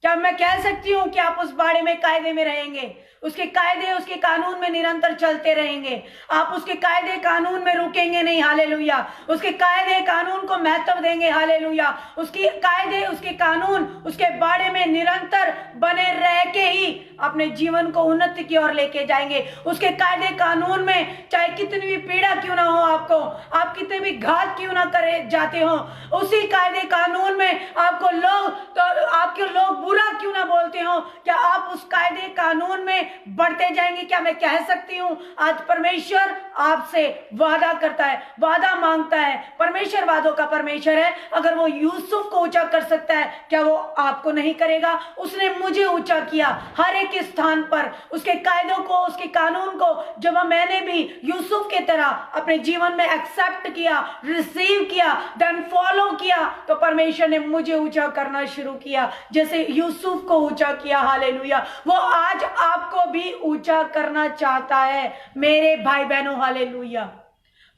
क्या मैं कह सकती हूं कि आप उस बाड़े में कायदे में रहेंगे? उसके कायदे उसके कानून में निरंतर चलते रहेंगे। आप उसके कायदे कानून में रुकेंगे नहीं, हालेलुया। उसके कायदे कानून को महत्व देंगे, हालेलुया। उसकी कायदे उसके कानून उसके बारे में निरंतर बने रह के ही अपने जीवन को उन्नति की ओर लेके जाएंगे। उसके कायदे कानून में चाहे कितनी भी पीड़ा क्यों ना हो, आपको आप कितने भी घात क्यों ना करे जाते हो, उसी कायदे कानून में आपको लोग बुरा क्यों ना बोलते हो, क्या आप उस कायदे कानून में बढ़ते जाएंगे? क्या मैं कह सकती हूँ आज परमेश्वर आपसे वादा करता है, वादा मांगता है। परमेश्वर वादों का परमेश्वर है। अगर वो यूसुफ को ऊंचा कर सकता है, क्या वो आपको नहीं करेगा? उसने मुझे ऊंचा किया हर एक स्थान पर। उसके कायदों को उसके कानून को जब मैंने भी यूसुफ के तरह अपने जीवन में एक्सेप्ट किया, रिसीव किया, देन फॉलो किया, तो परमेश्वर ने मुझे ऊंचा करना शुरू किया जैसे यूसुफ को ऊंचा किया, हालेलुया। वो आज आपको भी ऊंचा करना चाहता है मेरे भाई बहनों, हालेलुया।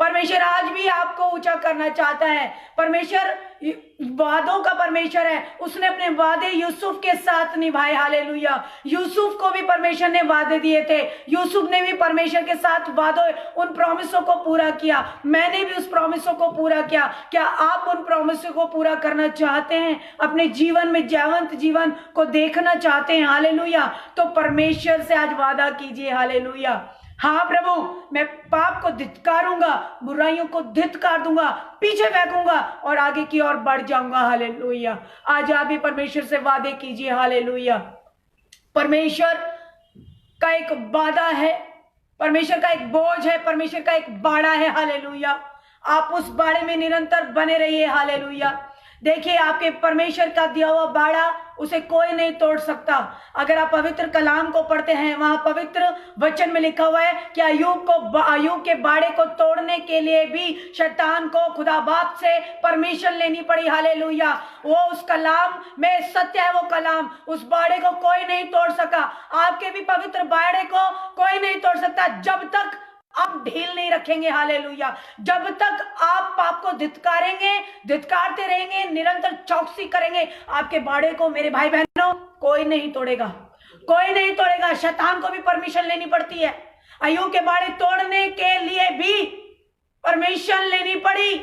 परमेश्वर आज भी आपको ऊंचा करना चाहता है। परमेश्वर वादों का परमेश्वर है। उसने अपने वादे यूसुफ के साथ निभाए, हालेलुया। यूसुफ को भी परमेश्वर ने वादे दिए थे। यूसुफ ने भी परमेश्वर के साथ वादों उन प्रॉमिसों को पूरा किया। मैंने भी उस प्रॉमिसों को पूरा किया। क्या आप उन प्रॉमिसों को पूरा करना चाहते हैं? अपने जीवन में जयवंत जीवन को देखना चाहते हैं, हालेलुया, तो परमेश्वर से आज वादा कीजिए, हालेलुया। हाँ प्रभु, मैं पाप को धिक्कारूंगा, बुराइयों को धिक्कार दूंगा, पीछे फेंकूंगा और आगे की ओर बढ़ जाऊंगा, हालेलुया। आज आप भी परमेश्वर से वादे कीजिए, हालेलुया। परमेश्वर का एक वादा है, परमेश्वर का एक बोझ है, परमेश्वर का एक बाड़ा है, हालेलुया। आप उस बाड़े में निरंतर बने रहिए, हालेलुया। देखिए, आपके परमेश्वर का दिया हुआ बाड़ा उसे कोई नहीं तोड़ सकता। अगर आप पवित्र कलाम को पढ़ते हैं, वहां पवित्र वचन में लिखा हुआ है कि अय्यूब के बाड़े को तोड़ने के लिए भी शैतान को खुदा बाप से परमिशन लेनी पड़ी, हालेलुया। वो उस कलाम में सत्य है, वो कलाम, उस बाड़े को कोई नहीं तोड़ सका। आपके भी पवित्र बाड़े को कोई नहीं तोड़ सकता जब तक आप ढील नहीं रखेंगे, हालेलुया। जब तक आप पाप को धिक्कारते रहेंगे, निरंतर चौकसी करेंगे, आपके बाड़े को मेरे भाई बहनों कोई नहीं तोड़ेगा, कोई नहीं तोड़ेगा। शैतान को भी परमिशन लेनी पड़ती है। अय्यूब के बाड़े तोड़ने के लिए भी परमिशन लेनी पड़ी,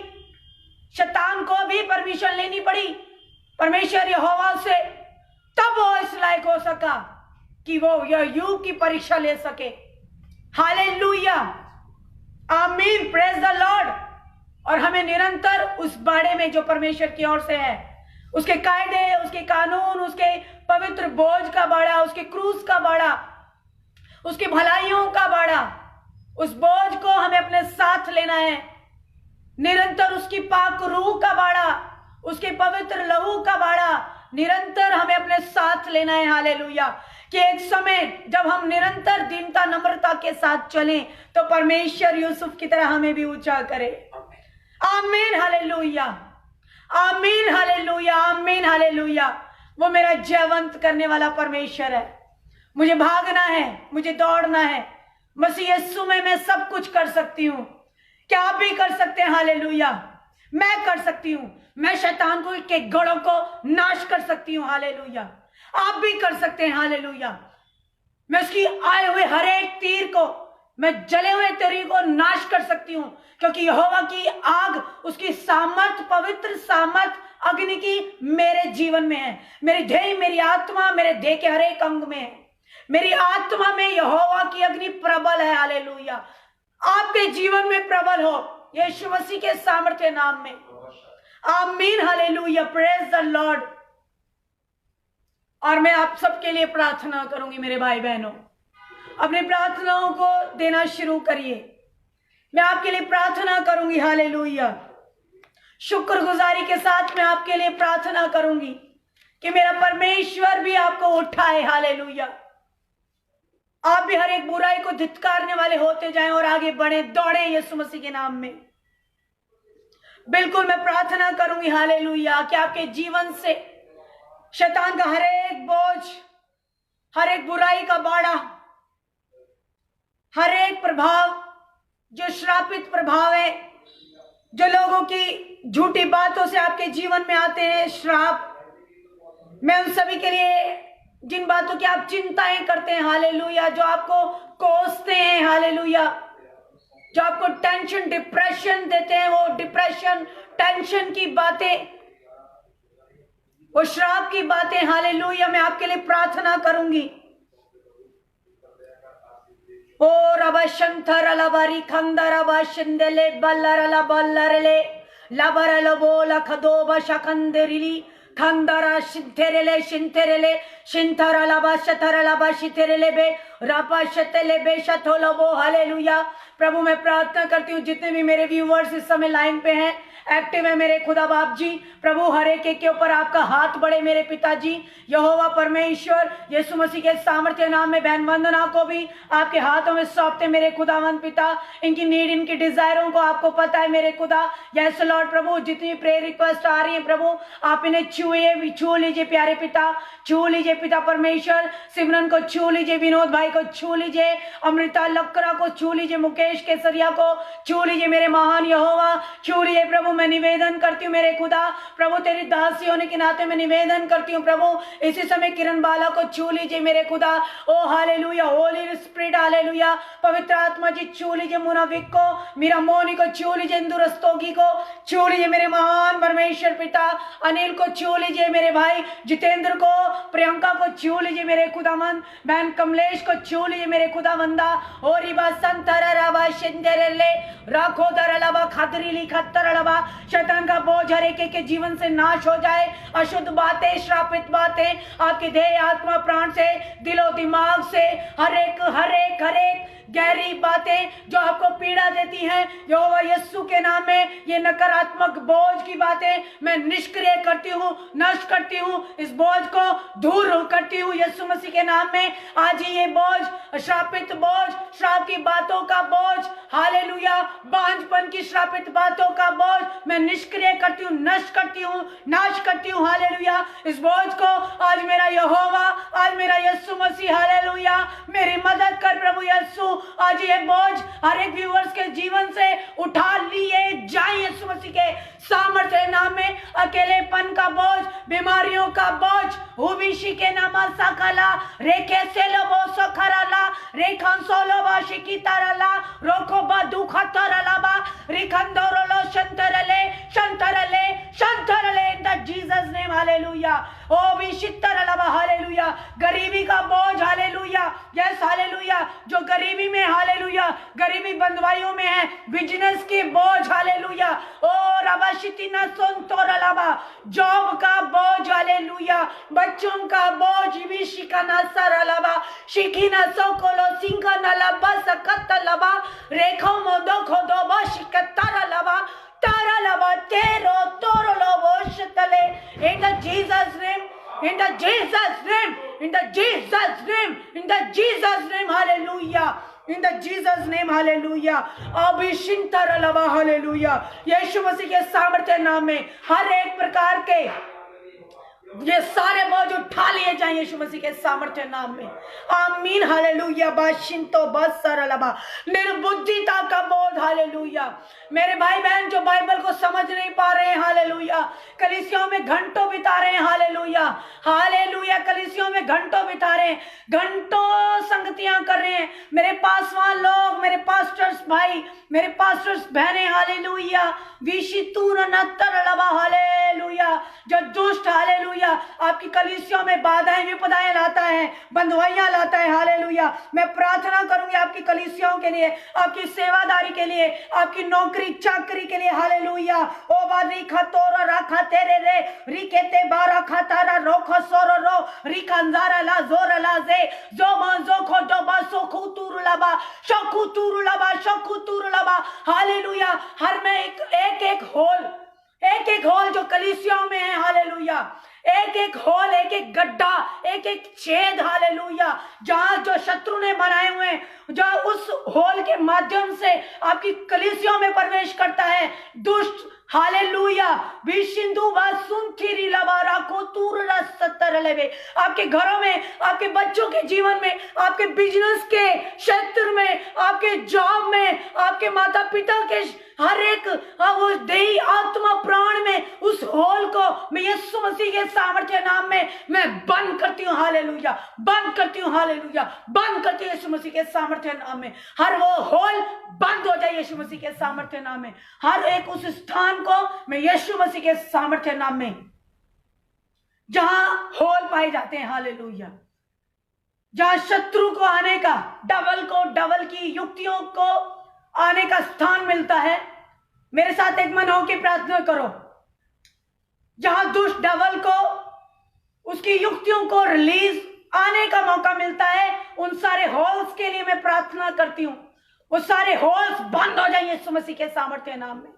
शैतान को भी परमिशन लेनी पड़ी। परमेश्वर यहोवा से तब वो इस लायक हो सका कि वो अय्यूब की परीक्षा ले सके, हालेलुया, आमीन, प्रेज द लॉर्ड। और हमें निरंतर उस बाड़े में जो परमेश्वर की ओर से है, उसके कायदे, उसके कानून, उसके पवित्र बोझ का बाड़ा, उसके क्रूस का बाड़ा, उसके भलाइयों का बाड़ा, उस बोझ को हमें अपने साथ लेना है। निरंतर उसकी पाक रूह का बाड़ा, उसके पवित्र लहू का बाड़ा निरंतर हमें अपने साथ लेना है, हालेलुया। कि एक समय जब हम निरंतर दीनता नम्रता के साथ चलें तो परमेश्वर यूसुफ की तरह हमें भी ऊंचा करे। आमीन, हालेलुया, आमीन, हालेलुया, आमीन, हालेलुया। वो मेरा जयवंत करने वाला परमेश्वर है। मुझे भागना है, मुझे दौड़ना है। मसीह यीशु में मैं सब कुछ कर सकती हूँ। क्या आप भी कर सकते हैं? हालेलुया, मैं कर सकती हूँ। मैं शैतान को के गढ़ों को नाश कर सकती हूँ, हालेलुया। आप भी कर सकते हैं, हालेलुया। मैं उसकी आए हुए हर एक तीर को, मैं जले हुए तीर को नाश कर सकती हूँ, क्योंकि यहोवा की आग, उसकी सामर्थ, पवित्र सामर्थ अग्नि की मेरे जीवन में है। मेरी देह, मेरी आत्मा, मेरे देह के हर एक अंग में है। मेरी आत्मा में यहोवा की अग्नि प्रबल है, हालेलुया। आपके जीवन में प्रबल हो यीशु मसीह के सामर्थ्य नाम में, आमीन, हालेलुया, प्रेज द लॉर्ड। और मैं आप सबके लिए प्रार्थना करूंगी, मेरे भाई बहनों, अपनी प्रार्थनाओं को देना शुरू करिए। मैं आपके लिए प्रार्थना करूंगी, हालेलुया। शुक्रगुजारी के साथ मैं आपके लिए प्रार्थना करूंगी कि मेरा परमेश्वर भी आपको उठाए, हालेलुया। आप भी हर एक बुराई को धिक्कारने वाले होते जाएं और आगे बढ़े, दौड़े यीशु मसीह के नाम में। बिल्कुल मैं प्रार्थना करूंगी, हालेलुया, कि आपके जीवन से शैतान का हर एक बोझ, हर एक बुराई का बाड़ा, हर एक प्रभाव, जो श्रापित प्रभाव है, जो लोगों की झूठी बातों से आपके जीवन में आते हैं श्राप, मैं उन सभी के लिए जिन बातों की आप चिंताएं करते हैं, हालेलुया, जो आपको कोसते हैं, हालेलुया, जो आपको टेंशन डिप्रेशन देते हैं, वो डिप्रेशन टेंशन की बातें, वो श्राप की बातें, हालेलुया, मैं आपके लिए प्रार्थना करूंगी। ओ रबा शंथर लबारी खंदर रबा शिंदले बल्लर लबल्लरले लबर लबोला खदोबा शकंदरिली खंदरा शिंथेरेले शिंथेरेले शिंथरा लबा शथरा लबा शिथेरेले बे रबा शतेले बे शथोलबो, हालेलुया। प्रभु मैं प्रार्थना करती हूँ जितने भी मेरे व्यूअर्स इस समय लाइन पे हैं, एक्टिव है मेरे खुदा बाप जी, प्रभु हर एक के ऊपर आपका हाथ बढ़े मेरे पिताजी। यहोवा परमेश्वर यीशु मसीह के सामर्थ्य नाम में बहन वंदना को भी आपके हाथों में सौंपते मेरे खुदावंद पिता। इनकी नीड, इनकी डिजायरों को आपको पता है मेरे खुदा। यस लॉर्ड प्रभु, जितनी प्रेयर रिक्वेस्ट आ रही है प्रभु, आप इन्हें छू लीजिए प्यारे पिता, छू लीजिए पिता परमेश्वर। सिमरन को छू लीजिए, विनोद भाई को छू लीजिए, अमृता लक्करा को छू लीजिए, मुकेश केसरिया को छू लीजिए मेरे महान यहोवा, छू लीजिए प्रभु। मैं निवेदन करती हूँ मेरे खुदा, प्रभु तेरी दासी होने के नाते मैं निवेदन करती हूँ प्रभु, इसी समय किरण बाला को छू लीजिए मेरे खुदा। ओ हालेलुया, होली स्पिरिट हालेलुया, पवित्र आत्मा जी छू लीजिए मुनाफिक को, मीरा मोनी को छू लीजिए, इंदु रस्तोगी को छू लीजिए मेरे महान परमेश्वर पिता। अनिल को छू लीजिए मेरे भाई, जितेंद्र को, प्रियंका को छू लीजिए मेरे खुदामंद, बहन कमलेश को छू लीजिए मेरे खुदावंदा। ओ रिबा संतर रबा शिंदरले राखो दरलबा खतरीली खतरलबा, शैतान का बोझ हर एक के जीवन से नाश हो जाए। अशुद्ध बातें, श्रापित बातें आपके देह आत्मा प्राण से, दिलो दिमाग से, हर एक गहरी बातें जो आपको पीड़ा देती हैं, यहोवा यीशु के नाम में ये नकारात्मक बोझ की बातें मैं निष्क्रिय करती हूँ, नष्ट करती हूँ, इस बोझ को दूर करती हूँ यीशु मसीह के नाम में। आज ही ये बोझ, श्रापित बोझ, श्राप की बातों का बोझ, हालेलुया, बांझपन की श्रापित बातों का बोझ मैं निष्क्रिय करती हूँ, नष्ट करती हूँ, नाश करती हूँ, हालेलुया। इस बोझ को आज मेरा यहोवा, आज मेरा यीशु मसीह, हालेलुया, मेरी मदद कर प्रभु यीशु। आज ये बोझ हर एक व्यूअर्स के जीवन से उठा लिए जाए यीशु मसीह के सामर्थ्य नाम में। अकेलेपन का बोझ, बीमारियों का बोझ, हुबिशी के नामा सकला रेखे से लोबो सखरला रेखन सोलोबा शिकितरला रोको बदु खतरलाबा रिखंदोरलो शंतरले शंतरले शंतरले in the Jesus name, hallelujah. ओ विशितरलाबा, हालेलुया। गरीबी का बोझ, हालेलुया, यस हालेलुया, जो गरीबी में, हालेलुया, गरीबी बंधुआइयों में है, बिजनेस की बोझ, हालेलुया, ओ रबाशितिना सोंतोरलाबा, जॉब का बोझ, हालेलुया, बच्चों का बोझ, विशिकाना सरलाबा शिकिना सोकोलो सिंकाना लबा सकतलबा रेखो मोदो खोदोबा शिकतरलाबा तरलाबा तेरो तोरलोबो शतले। In the Jesus name, in the Jesus name, in the Jesus name, in the Jesus name, hallelujah, in the Jesus name, hallelujah। अभिषिंतरलाबा, हालेलुया, यीशु मसीह के सामर्थ्य नाम में हर एक प्रकार के ये सारे बोझ उठा लिए जाएं यीशु मसीह के सामर्थ्य नाम में, आमीन, हालेलुया। बाशिंतो बसरलबा, निर्बुद्धिता का बोझ, हालेलुया, मेरे भाई बहन जो बाइबल को समझ नहीं पा रहे हैं, हालेलुया, कलीसियाओं में घंटों बिता रहे हैं, हालेलुया, हालेलुया, कलीसियाओं में घंटों बिता रहे हैं, घंटों संगतियां कर रहे हैं, मेरे पासवान लोग, मेरे पास्टर्स भाई, मेरे पास्टर्स बहनें, हालेलुया, विशितूर नतरलबा, हालेलुया, जो दुष्ट, हालेलुया, आपकी कलीसियों में बाधाएं विपदाएं लाता है, बंधुआइयां लाता है, हालेलुया, मैं प्रार्थना करूंगी आपकी कलीसियों के लिए, आपकी सेवादारी के लिए, आपकी नौकरी चाकरी के लिए, हालेलुया। ओ बारी खतोरा रखा तेरे रे रिकेते बारा खतारा रोखो सोरो रो रिकंजारा ला जोरा ला जे जो मंजो खो दो बसो खुतुर लबा शकुतुर लबा शकुतुर लबा, हालेलुया। हर में एक होल जो कलीसियाओं में है, हालेलुया, एक होल, एक गड्ढा, एक छेद, हालेलुया, जहां जो शत्रु ने बनाए हुए, जो उस होल के माध्यम से आपकी कलीसियों में प्रवेश करता है दुष्ट, हालेलुया। विशिंदु वासुंथिरी लबारा को तूर रसतर लेवे, आपके घरों में, आपके बच्चों के जीवन में, आपके बिजनेस के क्षेत्र में, आपके जॉब में, आपके माता पिता के हर एक वो देही आत्मा प्राण में उस होल को मैं यीशु मसीह के सामर्थ्य नाम में मैं बंद करती हूँ। हालेलुया, बंद करती हूँ। हालेलुया, बंद करती हूँ यीशु मसीह के सामर्थ्य नाम में। हर वो होल बंद हो जाए यीशु मसीह के सामर्थ्य नाम में। हर एक उस स्थान को मैं यीशु मसीह के सामर्थ्य नाम में, जहां होल पाए जाते हैं, हालेलुया, जहां शत्रु को आने का, डबल की युक्तियों को आने का स्थान मिलता है, मेरे साथ एक मन होकर प्रार्थना करो। जहां दुष्ट डबल को उसकी युक्तियों को रिलीज आने का मौका मिलता है, उन सारे होल्स के लिए मैं प्रार्थना करती हूं, वो सारे होल्स बंद हो जाए यीशु मसीह के सामर्थ्य नाम में।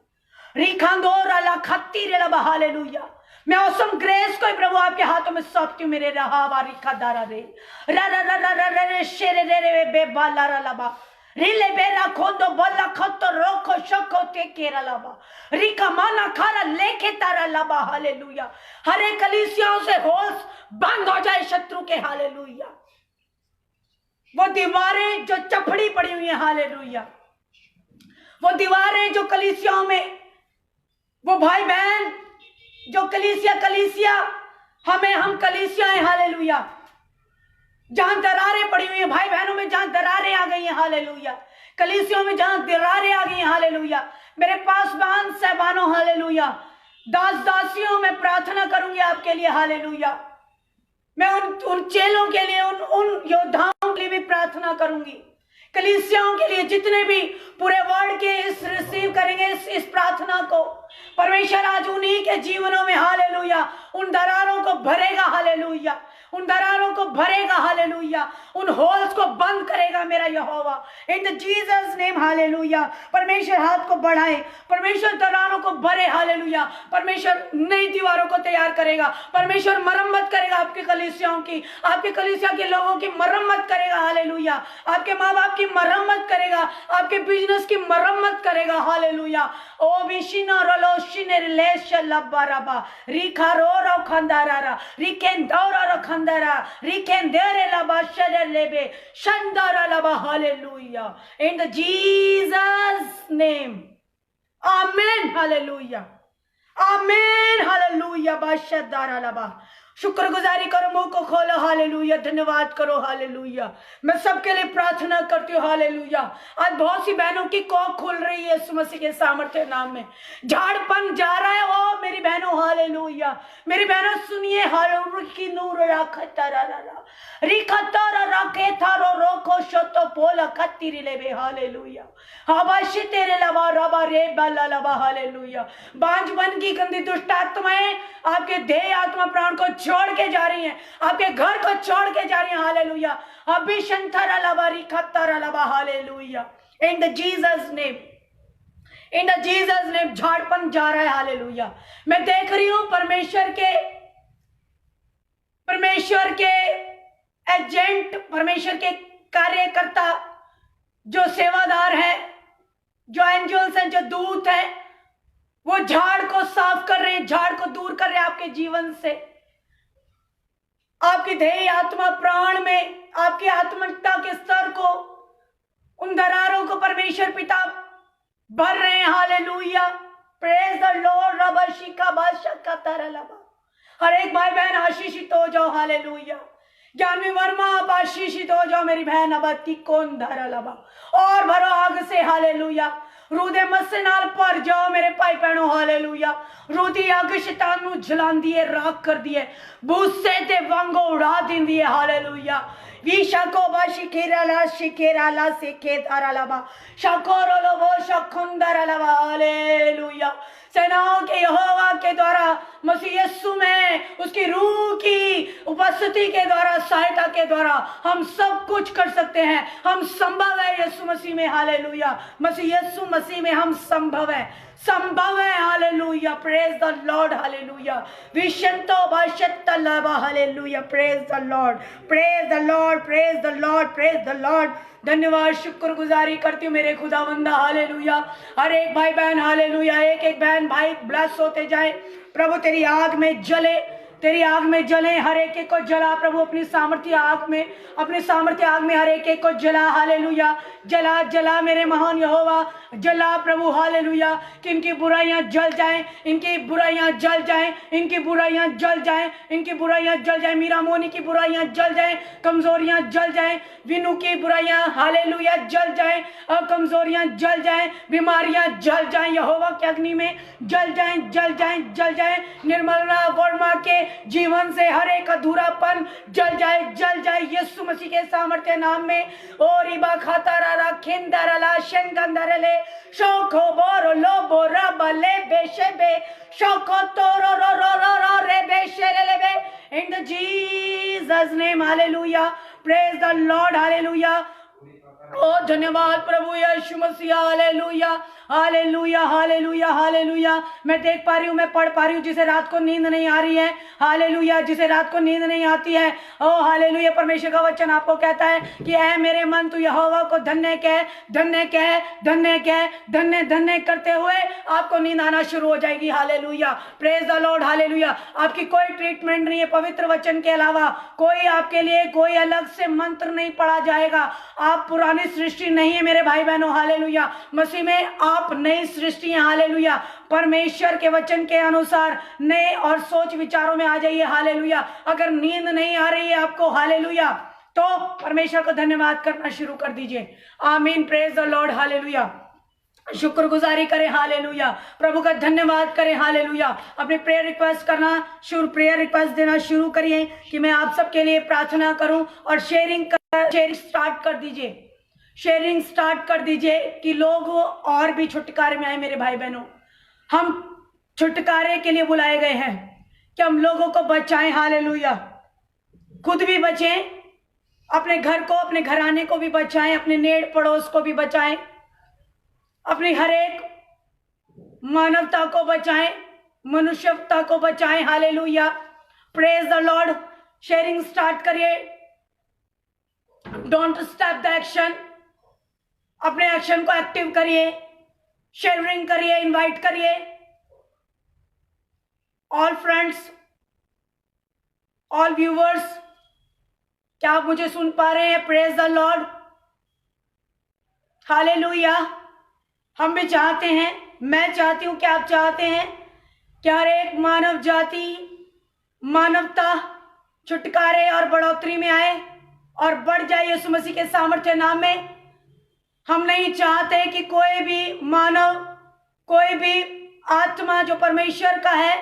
हालेलुया। मैं ऑसम ग्रेस को प्रभु आपके हाथों में सौंपती हूँ। मेरे रहावारी खदारा रे रा रा रा रा रा रा रे शेरे रे रे बेबाला रा लबा रिले बेरा खोदो बोला खतो रोको शको ते केरा लबा रिका माना खारा लेके तारा लबा। हालेलुया। हर एक कलीसियाओं से होश बंद हो जाए शत्रु के। हालेलुया। वो दीवारें जो चपड़ी पड़ी हुई है, हालेलुया, वो दीवारें जो कलीसियाओं में, वो भाई बहन जो कलीसिया हम कलीसिया है, हालेलुया, जहां दरारें पड़ी हुई है, भाई बहनों में जहां दरारें आ गई हैं, हालेलुया, कलीसियों में जहां दरारें आ गई हैं, हालेलुया, मेरे पासवान सहबानों, हालेलुया, दास दासियों में प्रार्थना करूंगी आपके लिए, हालेलुया, मैं उन चेलों के लिए, उन योद्धाओं के लिए भी प्रार्थना करूंगी, कलीसियाओं के लिए, जितने भी पूरे वर्ल्ड के इस रिसीव करेंगे इस प्रार्थना को, परमेश्वर आज उन्हीं के जीवनों में, हालेलुया, उन दरारों को भरेगा, हालेलुया, उन दरारों को भरेगा, हालेलुया, उन होल्स को बंद करेगा मेरा यहोवा, in the Jesus name, hallelujah. परमेश्वर हाथ को बढ़ाए, परमेश्वर दरारों को भरे, हालेलुया, परमेश्वर नई दीवारों को तैयार करेगा, परमेश्वर मरम्मत करेगा आपके कलीसियाओं की, आपके कलीसिया के लोगों की मरम्मत करेगा, हालेलुया, आपके माँ बाप की मरम्मत करेगा, आपके बिजनेस की मरम्मत करेगा, हालेलुया। ओ बिशिनो रोलो शिने लेश लब्बाराबा रिखा रो रो खंदारारा रिकेन दौरा रो खंदारा रिकेन देरे लबा शदर लेबे शंदारा लबा। Hallelujah, in the Jesus name, आमीन, हालेलुया, आमीन, हालेलुया। बाशदारा लबा, शुक्रगुजारी करो, मुंह को खोलो, हालेलुया, धन्यवाद करो, हालेलुया। मैं सबके लिए प्रार्थना करती हूँ, हालेलुया। आज बहुत सी बहनों की कोख खुल रही है यीशु मसीह के सामर्थ्य नाम में, झाड़पन जा रहा है, ओ मेरी बहनों, हालेलुया, मेरी बहनों सुनिए, की नूर हालेलुया, हाबाशी तेरे लबा रबा रे बला लबा, हालेलुया। बांझपन की गंदी दुष्ट आत्माएं आपके देह आत्मा प्राण को छोड़ के जा रही हैं, आपके घर को छोड़ के जा रही हैं, हालेलुया। अभी शंथरा लबा रिखतरा लबा, hallelujah, in the Jesus name, in the Jesus name, झाड़पन जा रहा है, हालेलुया। मैं देख रही हूं परमेश्वर के एजेंट, परमेश्वर के कार्यकर्ता, जो सेवादार हैं, जो एंजल्स हैं, जो दूत हैं, वो झाड़ को साफ कर रहे हैं, झाड़ को दूर कर रहे हैं आपके जीवन से, आपकी देह आत्मा प्राण में, आपकी आत्मिकता के स्तर को, उन दरारों को परमेश्वर पिता भर रहे हैं, हालेलुया। Praise the Lord. रबशिका बाशका तरलबा, हर एक भाई बहन आशीषित हो जाओ, हालेलुया। ज्ञानवी वर्मा आप आशीषित हो जाओ, मेरी बहन अबती कौन धरलबा, और भरो आग से, हालेलुया। रूदे मस्से नाल पर जाओ मेरे भाई बहनों, हालेलुया। रूदी अग शैतान नू जलांदी है, राख कर दी है, भूसे ते वांगो उड़ा दिंदी है, हालेलुया। वी शको बा शिकेराला शिकेराला से केदाराला शकोरो वो शकुंदरला, हालेलुया। सेनाओं के यहोवा के द्वारा मसीह यीशु में उसकी रूह की उपस्थिति के द्वारा, सहायता के द्वारा हम सब कुछ कर सकते हैं। हम संभव है यीशु मसीह में, हालेलुया। मसीह यीशु मसीह में हम संभव है, संभव है, hallelujah. Praise the Lord, hallelujah. विशंतो बाशत्तलबा, hallelujah. Praise the Lord, praise the Lord, praise the Lord, praise the Lord. धन्यवाद, शुक्रगुजारी करती हूँ मेरे खुदावंदा, हालेलुया। हर एक भाई बहन, हालेलुया, एक एक बहन भाई ब्लेस होते जाए, प्रभु तेरी आग में जले, तेरी आग में जले, हर एक को जला प्रभु, अपनी सामर्थ्य आग में, अपनी सामर्थ्य आग में हर एक को जला। हालेलुया, जला जला मेरे महान यहोवा, जला प्रभु। हालेलुया, कि इनकी बुराइयां जल जाएं, इनकी बुराइयां जल जाएं, इनकी बुराइयां जल जाएं, इनकी बुराइयां जल जाएं, मीरा मोनी की बुराइयां जल जाएं, कमजोरियां जल जाएं, विनु की बुराइयां हालेलुया जल जाएं, और कमजोरियां जल जाएं, बीमारियां जल जाएं, यहोवा के अग्नि में जल जाएं, जल जाएं, जल जाएं। निर्मला वर्मा के जीवन से हर एक अधूरापन जल जाए, जल जाए यीशु मसीह के सामर्थ्य नाम में। ओ रिबा खातारा खिंदरला शेंगंदरले शोखो बोरो लोबो रबले बेशेबे शोखो तोरो रो रो रो रो रे बेशेरेलेबे in the Jesus name. Hallelujah, praise the Lord. Hallelujah, ओ धन्यवाद प्रभु यीशु मसीह। Hallelujah, hallelujah, hallelujah, hallelujah. मैं देख पा रही हूँ, मैं पढ़ पा रही हूँ जिसे रात को नींद नहीं आ रही है। हालेलुया, जिसे रात को नींद नहीं आती है। ओ हालेलुया, परमेश्वर का वचन आपको कहता है कि ऐ मेरे मन तू यहोवा को धन्य कह, धन्य कह, धन्य कह, धन्य धन्य करते हुए आपको नींद आना शुरू हो जाएगी। Hallelujah, praise the Lord. Hallelujah, आपकी कोई ट्रीटमेंट नहीं है, पवित्र वचन के अलावा कोई आपके लिए कोई अलग से मंत्र नहीं पढ़ा जाएगा। आप पुरानी सृष्टि नहीं है मेरे भाई बहनों। हालेलुया, मसीह में आप नई सृष्टि है। हालेलुया, परमेश्वर के वचन के अनुसार नए और सोच विचारों में आ जाइए। हालेलुया, अगर नींद नहीं आ रही है आपको, हालेलुया, तो परमेश्वर को धन्यवाद करना शुरू कर दीजिए। आमीन, प्रेज द लॉर्ड। हालेलुया, शुक्रगुजारी करें। हालेलुया, प्रभु का धन्यवाद करें। हालेलुया, अपने प्रेयर रिक्वेस्ट करना प्रेयर रिक्वेस्ट देना शुरू करिए कि मैं आप सबके लिए प्रार्थना करूं, और शेयरिंग स्टार्ट कर दीजिए, शेयरिंग स्टार्ट कर दीजिए कि लोग और भी छुटकारे में आए। मेरे भाई बहनों, हम छुटकारे के लिए बुलाए गए हैं कि हम लोगों को बचाएं। हालेलुया, खुद भी बचें, अपने घर को, अपने घराने को भी बचाएं, अपने नेड़ पड़ोस को भी बचाएं, अपनी हर एक मानवता को बचाएं, मनुष्यता को बचाएं। Hallelujah, praise the Lord. Sharing start करिए, डोंट स्टॉप द एक्शन, अपने एक्शन को एक्टिव करिए, शेयरिंग करिए, इनवाइट करिए। ऑल फ्रेंड्स, ऑल व्यूवर्स, क्या आप मुझे सुन पा रहे हैं? Praise the Lord. हालेलुया, हम भी चाहते हैं, मैं चाहती हूं कि आप चाहते हैं कि हर एक मानव जाति, मानवता छुटकारे और बढ़ोतरी में आए और बढ़ जाए यीशु मसीह के सामर्थ्य नाम में। हम नहीं चाहते कि कोई भी मानव, कोई भी आत्मा जो परमेश्वर का है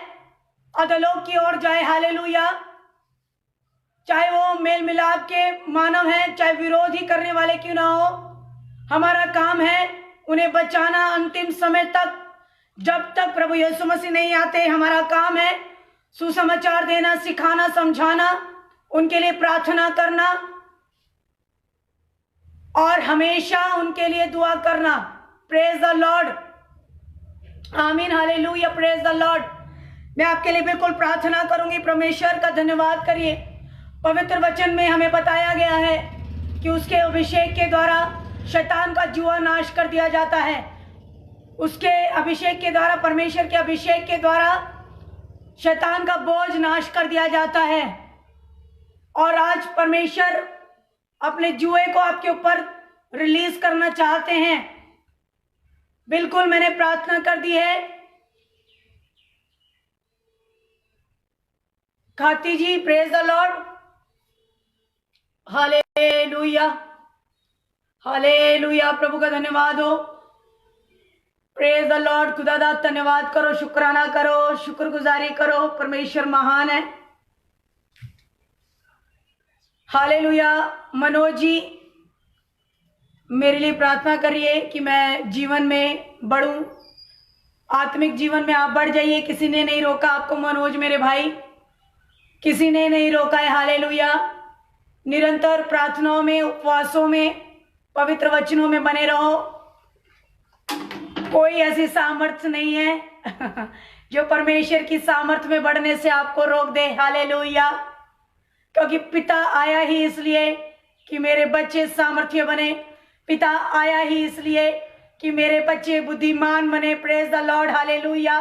अधोलोक की ओर जाए। हालेलुया, चाहे वो मेल मिलाप के मानव हैं, चाहे विरोध ही करने वाले क्यों ना हो, हमारा काम है उन्हें बचाना अंतिम समय तक। जब तक प्रभु यीशु मसीह नहीं आते, हमारा काम है सुसमाचार देना, सिखाना, समझाना, उनके लिए प्रार्थना करना और हमेशा उनके लिए दुआ करना। प्रेज द लॉर्ड, आमीन, हालेलुया, प्रेज द लॉर्ड। मैं आपके लिए बिल्कुल प्रार्थना करूंगी। परमेश्वर का धन्यवाद करिए। पवित्र वचन में हमें बताया गया है कि उसके अभिषेक के द्वारा शैतान का जुआ नाश कर दिया जाता है। उसके अभिषेक के द्वारा, परमेश्वर के अभिषेक के द्वारा शैतान का बोझ नाश कर दिया जाता है। और आज परमेश्वर अपने जुए को आपके ऊपर रिलीज करना चाहते हैं। बिल्कुल, मैंने प्रार्थना कर दी है। Khati ji, praise the Lord. Hallelujah, hallelujah, प्रभु का धन्यवाद हो। Praise the Lord. खुदादा धन्यवाद करो, शुक्राना करो, शुक्रगुजारी करो, परमेश्वर महान है। हालेलुया। मनोज जी, मेरे लिए प्रार्थना करिए कि मैं जीवन में बढ़ूं, आत्मिक जीवन में आप बढ़ जाइए। किसी ने नहीं रोका आपको मनोज मेरे भाई, किसी ने नहीं रोका है। हालेलुया। निरंतर प्रार्थनाओं में, उपवासों में, पवित्र वचनों में बने रहो। कोई ऐसी सामर्थ्य नहीं है जो परमेश्वर की सामर्थ्य में बढ़ने से आपको रोक दे। हालेलुया। क्योंकि पिता आया ही इसलिए कि मेरे बच्चे सामर्थ्य बने, पिता आया ही इसलिए कि मेरे बच्चे बुद्धिमान बने। Praise the Lord. हालेलुया।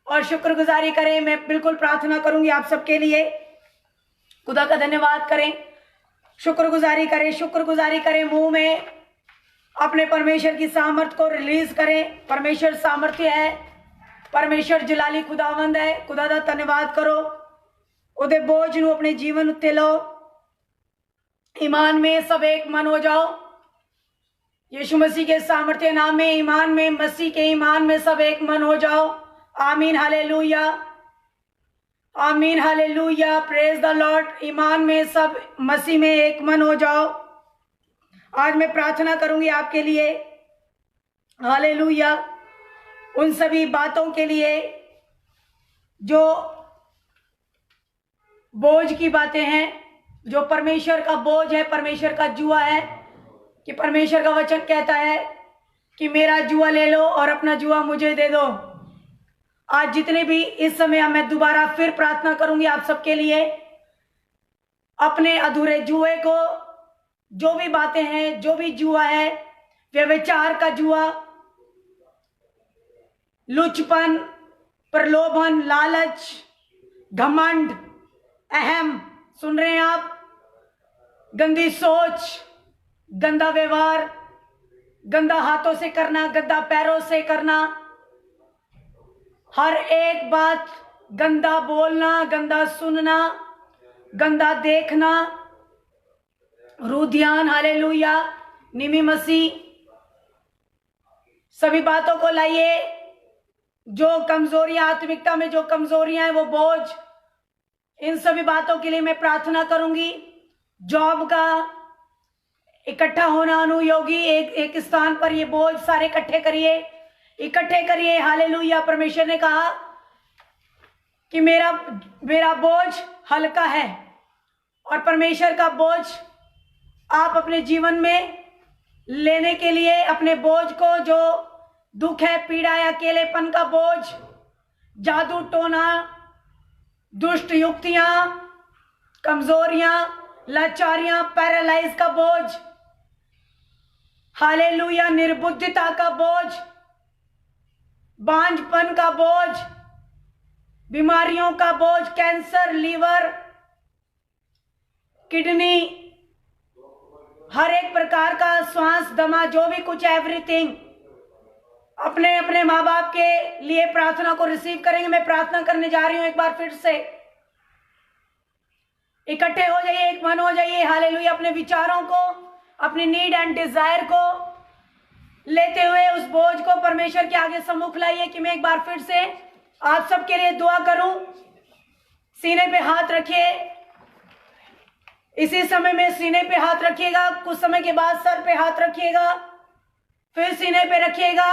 और शुक्रगुजारी करें। मैं बिल्कुल प्रार्थना करूंगी आप सबके लिए। खुदा का धन्यवाद करें, शुक्रगुजारी करें। मुंह में अपने परमेश्वर की सामर्थ को रिलीज करें। परमेश्वर सामर्थ्य है, परमेश्वर जलाली खुदावंद है। खुदा दा धन्यवाद करो। उदे बोझ नू अपने जीवन उत्ते लो। ईमान में सब एक मन हो जाओ। यीशु मसीह के सामर्थ्य नाम में, ईमान में, मसीह के ईमान में सब एक मन हो जाओ। आमीन, हालेलुया, आमीन, हालेलुया, प्रेज द लॉर्ड। ईमान में सब मसीह में एक मन हो जाओ। आज मैं प्रार्थना करूंगी आपके लिए, हालेलुया, उन सभी बातों के लिए जो बोझ की बातें हैं, जो परमेश्वर का बोझ है, परमेश्वर का जुआ है। कि परमेश्वर का वचन कहता है कि मेरा जुआ ले लो और अपना जुआ मुझे दे दो। आज जितने भी इस समय मैं दोबारा फिर प्रार्थना करूंगी आप सबके लिए, अपने अधूरे जुए को, जो भी बातें हैं, जो भी जुआ है, व्यभिचार का जुआ, लुचपन, प्रलोभन, लालच, घमंड, अहम, सुन रहे हैं आप, गंदी सोच, गंदा व्यवहार, गंदा हाथों से करना, गंदा पैरों से करना, हर एक बात गंदा बोलना, गंदा सुनना, गंदा देखना, रुधियान, हालेलुया, निमी मसीह, सभी बातों को लाइए। जो कमजोरियां, आत्मिकता में जो कमजोरियां हैं, वो बोझ, इन सभी बातों के लिए मैं प्रार्थना करूंगी। जॉब का इकट्ठा होना अनुयोगी, एक स्थान पर ये बोझ सारे इकट्ठे करिए, हालेलुया। परमेश्वर ने कहा कि मेरा बोझ हल्का है, और परमेश्वर का बोझ आप अपने जीवन में लेने के लिए, अपने बोझ को, जो दुख है, पीड़ा है, अकेलेपन का बोझ, जादू टोना, दुष्ट युक्तियां, कमजोरियां, लाचारियां, पैरालाइज का बोझ, हालेलुया, निर्बुद्धिता का बोझ, बांझपन का बोझ, बीमारियों का बोझ, कैंसर, लीवर, किडनी, हर एक प्रकार का श्वास, दमा, जो भी कुछ, एवरीथिंग, अपने अपने माँ बाप के लिए प्रार्थना को रिसीव करेंगे। मैं प्रार्थना करने जा रही हूं, एक बार फिर से इकट्ठे हो जाइए, एक मन हो जाइए, हालेलुया। अपने विचारों को, अपने नीड एंड डिजायर को लेते हुए उस बोझ को परमेश्वर के आगे सम्मुख लाइए। कि मैं एक बार फिर से आप सबके लिए दुआ करूं। सीने पे हाथ रखिए, इसी समय में सीने पे हाथ रखिएगा, कुछ समय के बाद सर पे हाथ रखिएगा, फिर सीने पे रखिएगा,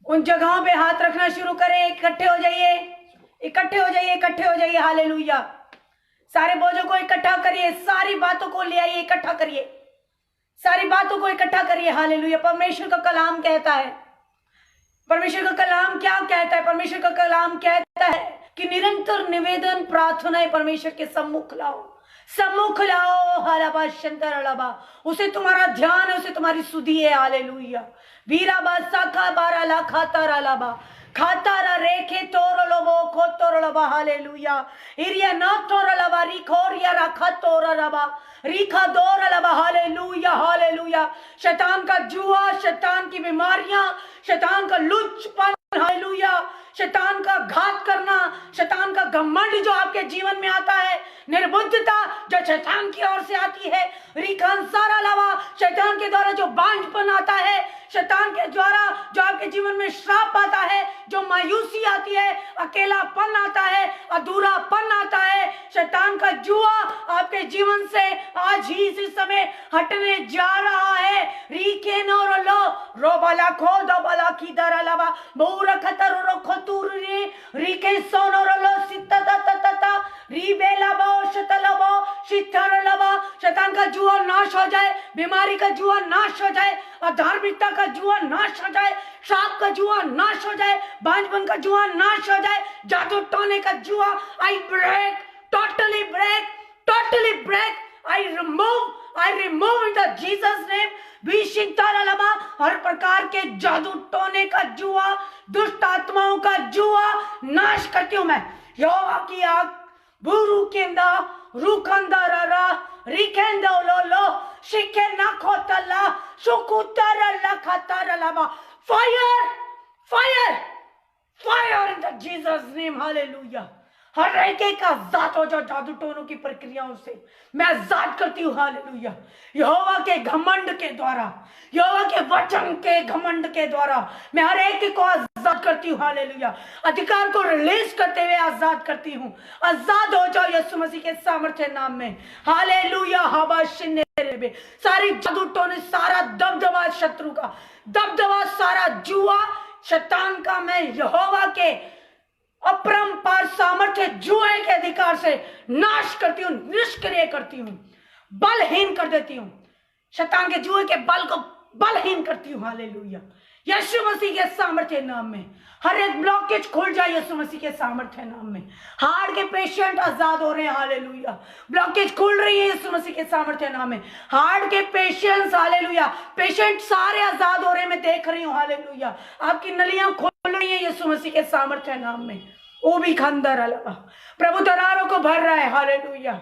उन जगहों पे हाथ रखना शुरू करें। इकट्ठे हो जाइए, हालेलुया। सारे बोझों को इकट्ठा करिए, सारी बातों को ले आइए, इकट्ठा करिए, सारी बातों को इकट्ठा करिए, हालेलुया। परमेश्वर का कलाम कहता है, परमेश्वर का कलाम क्या कहता है? परमेश्वर का कलाम कहता है कि निरंतर निवेदन, प्रार्थनाएं परमेश्वर के सम्मुख लाओ, हालाबा शंकर अलाबा। उसे तुम्हारा ध्यान है, उसे तुम्हारी सुधि है, हालेलुया। वीराबा साखा बारा ला खातारा लाबा, खातारा रेखे तोर लोबो खोतोर लबा, हालेलुया। इरिया ना तोर लबा रिखोरिया रखा तोर लबा, रिखा दोर लबा, हालेलुया, हालेलुया। शैतान का जुआ, शैतान की बीमारियां, शैतान का लुचपन, हालेलुया, शैतान का घात करना, शैतान का घमंड जो आपके जीवन में आता है, निर्बुद्धता जो शैतान की ओर से आती है, रिखान सारा लावा, शैतान के द्वारा जो बांझपन आता है, शैतान के द्वारा जो आपके जीवन में श्राप आता है, जो मायूसी आती है, अकेलापन आता है, अधूरापन आता है, शैतान का जुआ आपके जीवन से आज ही इसी समय हटने जा रहा है। रीके नोर लो रोबाला खो दबाला की दरा लावा बहुरा खतर रो खतुर रे रीके सोनोर लो सित्ता ता रीबेला बो शतला बो शिथर लबा। शैतान का जुआ नाश हो जाए, बीमारी का जुआ नाश हो जाए, अधार्मिकता का जुआ नाश हो जाए, श्राप का जुआ नाश हो जाए, बांझपन का जुआ नाश हो जाए, जादू टोने का जुआ I break, totally break, I remove I remove in the Jesus name. विशिंतारालबा, हर प्रकार के जादू टोने का जुआ, दुष्ट आत्माओं का जुआ नाश करती हूं मैं। यहोवा की आग बुरु केंदा रुकंदा ररा रिकेंदा लोलो शिके नाखोतला सुकुतारला खतारलाबा। Fire fire fire in the Jesus name. Hallelujah. हर एक आजाद हो जाओ जादू टोनों की प्रक्रियाओं से, मैं आजाद करती हूँ। हालेलुया। यहोवा के घमंड के द्वारा, यहोवा के वचन के घमंड के द्वारा मैं हर एक को आजाद करती हूँ। हालेलुया। अधिकार को रिलीज करते हुए आजाद करती हूँ। आजाद हो जाओ यीशु मसीह के सामर्थ्य नाम में। हालेलुया। हबाशिने, सारी जादू टोने, सारा दबदबा शत्रु का, दबदबा सारा जुआ शैतान का, मैं यहोवा के अपरंपार सामर्थ्य जुए के अधिकार से नाश करती हूँ, निष्क्रिय करती हूँ, बलहीन कर देती हूँ। शैतान के जुए के बल को बलहीन करती हूँ। हालेलुया। यीशु मसीह के सामर्थ्य नाम में हर एक ब्लॉकेज खुल जाए यीशु मसीह के सामर्थ्य नाम में। हार्ट के पेशेंट आजाद हो रहे हैं। हालेलुया। ब्लॉकेज खुल रही है यीशु मसीह के सामर्थ्य नाम में। हार्ट के पेशेंट्स, हालेलुया, पेशेंट सारे आजाद हो रहे हैं, मैं देख रही हूँ। हालेलुया। आपकी नलियां खुल रही है यीशु मसीह के सामर्थ्य नाम में। वो भी खंदर अलवा, प्रभु दरारों को भर रहा है। हालेलुया।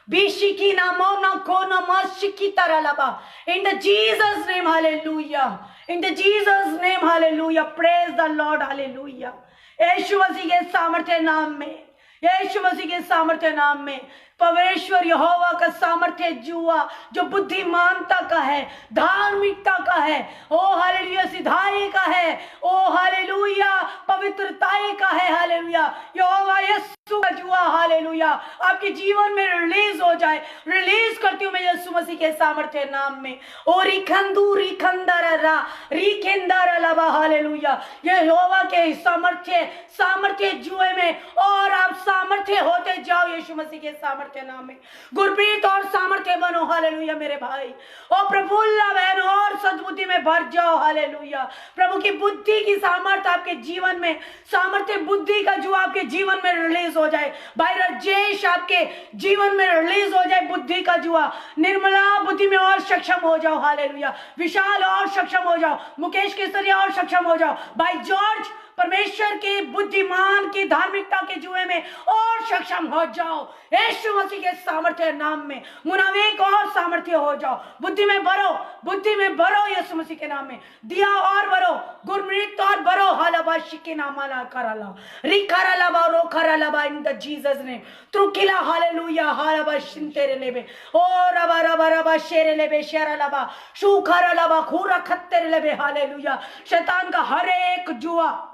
बीशिकी नामो ना को नमशिकी तरलबा in the Jesus name. Hallelujah. In the Jesus name. Hallelujah. Praise the Lord. Hallelujah. यीशु मसीह के सामर्थ्य नाम में, यीशु मसीह के सामर्थ्य नाम में परमेश्वर यहोवा का सामर्थ्य जुआ जो बुद्धिमानता का है, धार्मिकता का है, ओ हालेलुया, सिधाई का है, ओ हालेलुया, पवित्रताई का है। हालेलुया। यहोवा यीशु का जुआ, हालेलुया, आपके जीवन में रिलीज हो जाए। रिलीज करती हूँ मैं यीशु मसीह के सामर्थ्य नाम में। ओ रिखंदू रिखंदरा रिखेंदर लबा। हालेलुया। ये यहोवा के सामर्थ्य जुए में और आप सामर्थ्य होते जाओ यीशु मसीह के सामर्थ्य नाम में। गुरप्रीत और सामर्थ्य बनो। हालेलुया मेरे भाई। और प्रफुल्ला बहन और सद्बुद्धि में भर जाओ। हालेलुया। प्रभु की बुद्धि की सामर्थ्य आपके जीवन में, सामर्थ्य बुद्धि का जो आपके जीवन में रिलीज हो जाए। भाई राजेश आपके जीवन में रिलीज हो जाए बुद्धि का जुआ। निर्मला बुद्धि में और सक्षम हो जाओ। हालेलुया। विशाल और सक्षम हो जाओ। मुकेश केसरिया और सक्षम हो जाओ। भाई जॉर्ज परमेश्वर के बुद्धिमान की धार्मिकता के जुए में और सक्षम हो जाओ यीशु मसीह के सामर्थ्य नाम में। मुनावेक और सामर्थ्य हो जाओ। बुद्धि में भरो, बुद्धि में भरो यीशु मसीह के नाम में। दिया और भरो, गुरमृत और भरो। हालाबा शिके नामाला कराला रिकाराला बा रोकाराला बा इन द जीसस नेम। त्रुकिला। हालेलुया। हालाबा शिंतेरे लेबे ओ रबा रबा रबा शेरे लेबे शेराला बा शुखाराला बा खुरा खत्तेरे लेबे। हालेलुया। शैतान का हर एक जुआ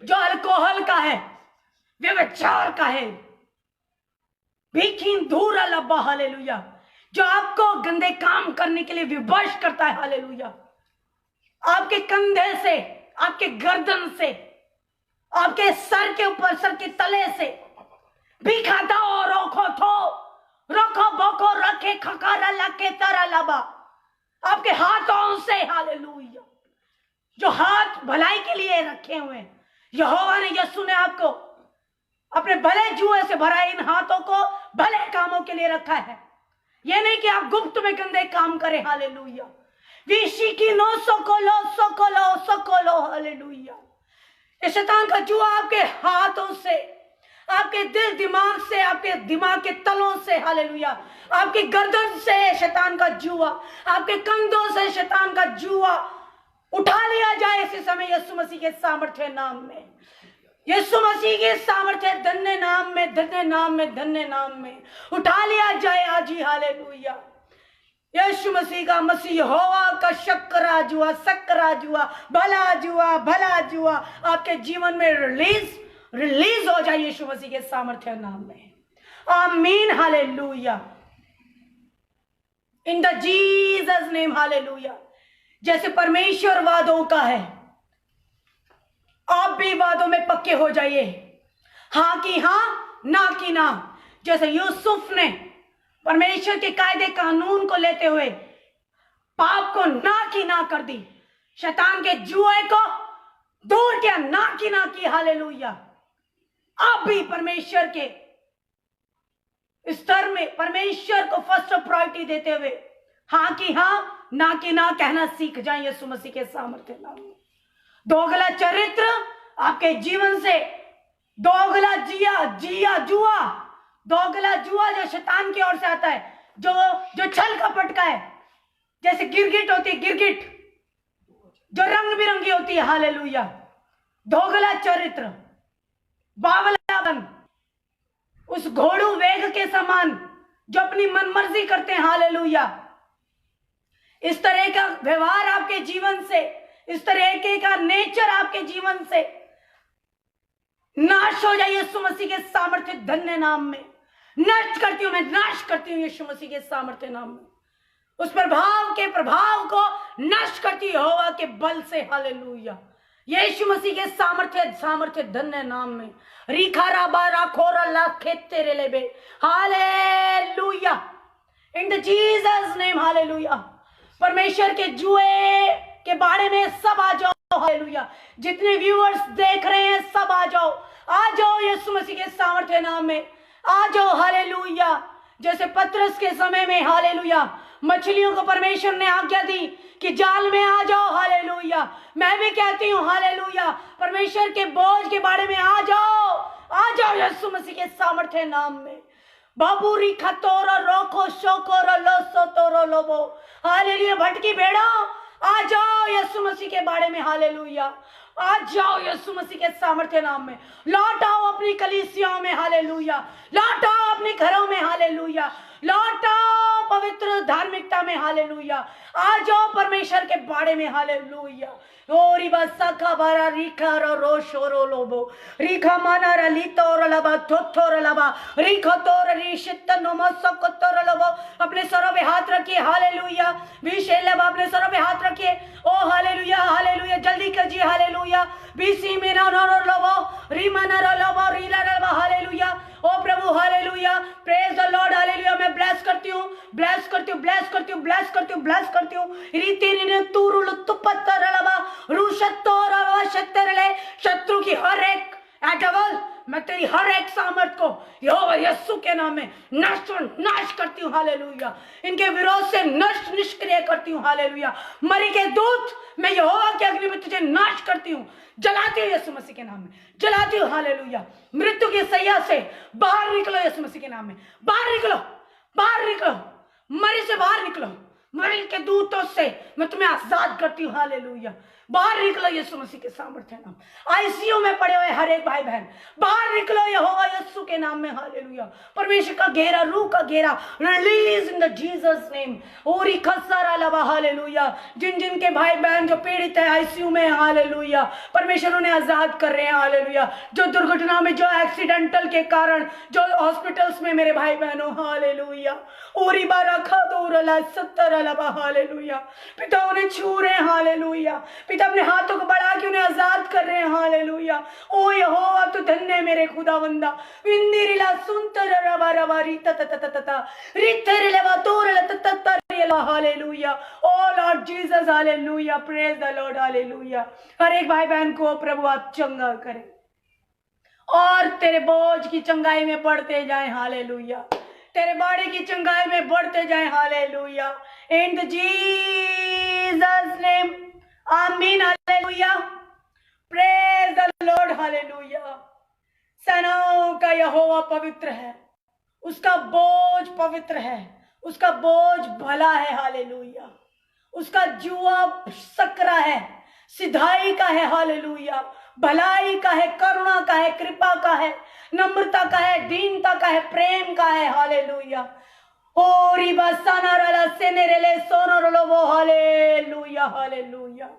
जो अल्कोहल का है, व्यभिचार का है, भीखीन धूरा लब्बा। हालेलुया। जो आपको गंदे काम करने के लिए विवश करता है। हालेलुया। आपके कंधे से, आपके गर्दन से, आपके सर के ऊपर, सर के तले से भीखा दो रोको थो रोको बोको रखे खकारा लके तारा लबा। आपके हाथों से, हालेलुया, जो हाथ भलाई के लिए रखे हुए हैं, यहोवा ने, यीशु ने आपको अपने भले जुए से भरा इन हाथों को भले कामों के लिए रखा है। यह नहीं कि आप गुप्त में गंदे काम करें। हालेलुया। विशी की नो सोकोलो सोकोलो सोकोलो। हालेलुया। इस शैतान का जुआ आपके हाथों से, आपके दिल दिमाग से, आपके दिमाग के तलों से, हालेलुया, आपकी गर्दन से शैतान का जुआ, आपके कंधों से शैतान का जुआ उठा लिया जाए इसी समय यीशु मसीह के सामर्थ्य नाम में। यीशु मसीह के सामर्थ्य धन्य नाम में, धन्य नाम में, धन्य नाम में उठा लिया जाए आज ही। हालेलुया। यीशु मसीह का, मसीह यहोवा का शक्करा जुआ, सक्करा जुआ, भला जुआ, भला जुआ आपके जीवन में रिलीज हो जाए यीशु मसीह के सामर्थ्य नाम में। आमीन। Hallelujah. In the Jesus name. Hallelujah. जैसे परमेश्वर वादों का है, आप भी वादों में पक्के हो जाइए। हाँ की हाँ, ना की ना। जैसे यूसुफ ने परमेश्वर के कायदे कानून को लेते हुए पाप को ना की ना कर दी, शैतान के जुए को दूर किया, ना की। हालेलुया। आप भी परमेश्वर के स्तर में परमेश्वर को फर्स्ट प्रायोरिटी देते हुए हाँ की हाँ, ना की ना कहना सीख जाए यीशु मसीह के सामर्थ्य नाम में। दोगला चरित्र आपके जीवन से, दोगला जुआ, दोगला जुआ जो शैतान की ओर से आता है, जो छल कपट का है, जैसे गिरगिट होती है, गिरगिट जो रंग बिरंगी होती है, हालेलुया। दोगला चरित्र, बावलापन, उस घोड़ू वेग के समान जो अपनी मनमर्जी करते हैं, हालेलुया। इस तरह का व्यवहार आपके जीवन से, इस तरह का नेचर आपके जीवन से नाश हो जाए यीशु मसीह के सामर्थ्य धन्य नाम में। नष्ट करती हूं, मैं नाश करती हूं यीशु मसीह के सामर्थ्य नाम में। उस प्रभाव को नष्ट करती यहोवा के बल से, हालेलुया। यीशु मसीह के सामर्थ्य धन्य नाम में। रिखारा बारा खोरा ला खेते रे लेबे, hallelujah, in the Jesus name, hallelujah. परमेश्वर के जुए के बारे में सब आ जाओ, हालेलुया। जितने व्यूअर्स देख रहे हैं सब आ जाओ यीशु मसीह के सामर्थ्य नाम में, आ जाओ, हालेलुया। जैसे पतरस के समय में, हालेलुया, मछलियों को परमेश्वर ने आज्ञा दी कि जाल में आ जाओ, हालेलुया। मैं भी कहती हूँ, हालेलुया, परमेश्वर के बोझ के बारे में आ जाओ यीशु मसीह के सामर्थ्य नाम में। बाबूरी खतोरो रोको शोकोरो लोसो तोरो लोबो, हालेलुया। भटकी भेड़ो आ जाओ यीशु मसीह के बारे में, हालेलुया। आ जाओ यीशु मसीह के सामर्थ्य नाम में। लौट आओ अपनी कलीसियाओं में, हालेलुया। लौट आओ अपने घरों में, हालेलुया। लौट आओ पवित्र धार्मिकता में, हालेलुया। आ जाओ परमेश्वर के बारे में, हालेलुया। ओरी बसका बारा रिखा रो शोरो लोबो, रिखा माना रली तोर लबा थोथोर लबा, रिखो तोर रिशित नमस्क तोर लबो। अपने सरों पे हाथ रखिए, हालेलुया। विशेष लबा अपने सरों पे हाथ रखिए। ओ हालेलुया, हालेलुया, जल्दी कीजिए, हालेलुया। बीसी में ना लबो, रीमाना लबो, रीला लबा, हालेलुया। ओ प्रभु, hallelujah, praise the Lord, hallelujah. मैं ब्लेस करती हूँ शत्रु की हर एक एडवल, मैं तेरी हर एक सामर्थ को यहोवा यीशु के नाम में नाश करती हूँ, हालेलुया। इनके विरोध से नष्ट निष्क्रिय करती हूँ, हालेलुया। मरी के दूत मैं यहोवा के अग्नि में तुझे नाश करती हूँ, जलाती हूँ यीशु मसीह के नाम में, जलाती हूँ, हालेलुया। मृत्यु की सैया से बाहर निकलो यीशु मसीह के नाम में, बाहर निकलो, मरी से बाहर निकलो। मरी के दूतों से मैं तुम्हें आजाद करती हूँ, हालेलुया। बाहर निकलो यीशु मसीह के सामर्थ्य नाम। आईसीयू में पड़े हुए हर एक भाई बहन बाहर निकलो यहोवा यीशु के नाम में, हालेलुया। परमेश्वर का घेरा, रूह का घेरा release in the Jesus name. ओरी खसारा लबा, हालेलुया। जिन के भाई बहन जो पीड़ित है आईसीयू में, हालेलुया, परमेश्वर उन्हें आजाद कर रहे हैं, हालेलुया। जो दुर्घटना में, जो एक्सीडेंटल के कारण जो हॉस्पिटल्स में मेरे भाई बहनों, हालेलुया। ओरी बारा खदोरला सत्तर लबा, हालेलुया। पिता उन्हें छू रहे हैं, हालेलुया। पिता अपने हाथों को बढ़ा के उन्हें आजाद कर रहे हैं, हालेलुया। ओ यहोवा तू धन्य है मेरे खुदावंदा। विंदिरिला सुंतर रबा रबा रीता तता तता रिथरिलवा तोरला तता तरिला, hallelujah. Oh Lord Jesus, hallelujah, praise the Lord, hallelujah. हर एक भाई बहन को प्रभु आप चंगा करें और तेरे बोझ की चंगाई में बढ़ते जाएं, हालेलुया। तेरे बाड़े की चंगाई में बढ़ते जाएं, hallelujah. In the Jesus name, आमीन, hallelujah. Praise the Lord, hallelujah. सेनाओं का यहोवा पवित्र है, उसका बोझ पवित्र है, उसका बोझ भला है, हालेलुया। उसका जुआ सकरा है, सिधाई का है, हालेलुया। भलाई का है, करुणा का है, कृपा का है, नम्रता का है, दीनता का है, प्रेम का है, हालेलुया। ओरी बसाना रला सेनेरेले सोनोरलो वो, हालेलुया, हालेलुया।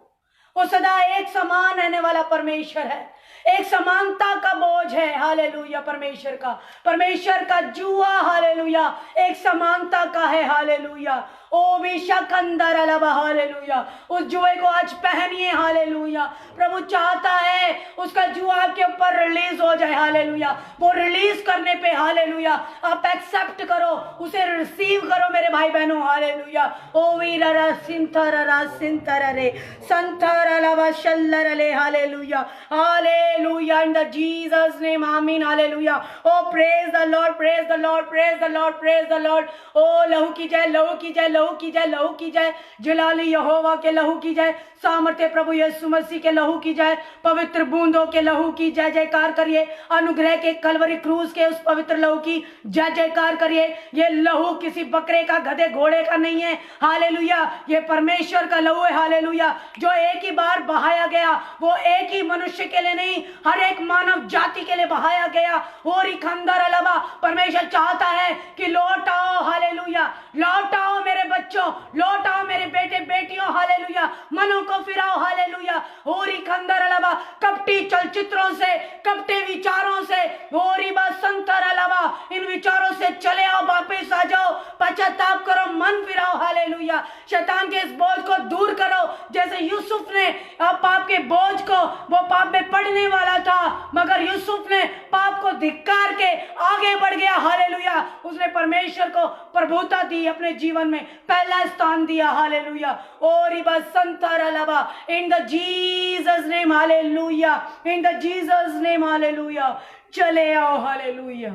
वो सदा एक समान रहने वाला परमेश्वर है, एक समानता का बोझ है, हालेलुया। परमेश्वर का जुआ, हालेलुया, एक समानता का है, हालेलुया। ओ विशाखंदर अलबा, हालेलुया। उस जुए को आज पहनिए, हालेलुया। प्रभु चाहता है उसका जुआ आपके ऊपर रिलीज हो जाए, हालेलुया। वो रिलीज करने पे, हालेलुया, आप एक्सेप्ट करो, उसे रिसीव करो मेरे भाई बहनों, हालेलुया। ओ वीररा सिंथररा सिंथररे संथरलवा शल्लरले, hallelujah, hallelujah, in the Jesus name, आमीन, hallelujah. Oh praise the Lord, praise the Lord, praise the Lord, praise the Lord. ओ लहू की जय, लहू की जय, लहू की जय, लहू की जय, जलाली यहोवा के लहू की जय, सामर्थ्य प्रभु यीशु मसीह के लहू की जय, पवित्र बूंदों के लहू की जय जयकार करिए, अनुग्रह के कलवरी क्रूज के उस पवित्र लहू की जय जयकार करिए। ये लहू किसी बकरे का, गधे घोड़े का नहीं है, हालेलुया। ये परमेश्वर का लहू है, हालेलुया, जो एक ही बार बहाया गया। वो एक ही मनुष्य के लिए नहीं, हर एक मानव जाति के लिए बहाया गया। होरी खंदर अलवा, परमेश्वर चाहता है कि लौट आओ, हालेलुया, लौट आओ मेरे बच्चों, लौट आओ मेरे बेटे बेटियों, हालेलुया, मनों को फिराओ, हालेलुया। होरी खंदर अलवा, कपटी चलचित्रों से, कपटे विचारों से, होरी बसंतर अलवा, इन विचारों से चले आओ, वापस आ जाओ, पश्चाताप करो, मन फिराओ, हालेलुया। शैतान के इस बोझ को दूर करो, जैसे यूसुफ ने पाप के बोझ को, वो पाप में पड़ने वाला था, मगर यूसुफ ने पाप को धिक्कार के आगे बढ़ गया, हालेलुया। उसने परमेश्वर को प्रभुता दी, अपने जीवन में पहला स्थान दिया, हालेलुया। और बसंतर अलवा, इन the Jesus name, hallelujah, in the Jesus name, hallelujah. चले आओ, हालेलुया,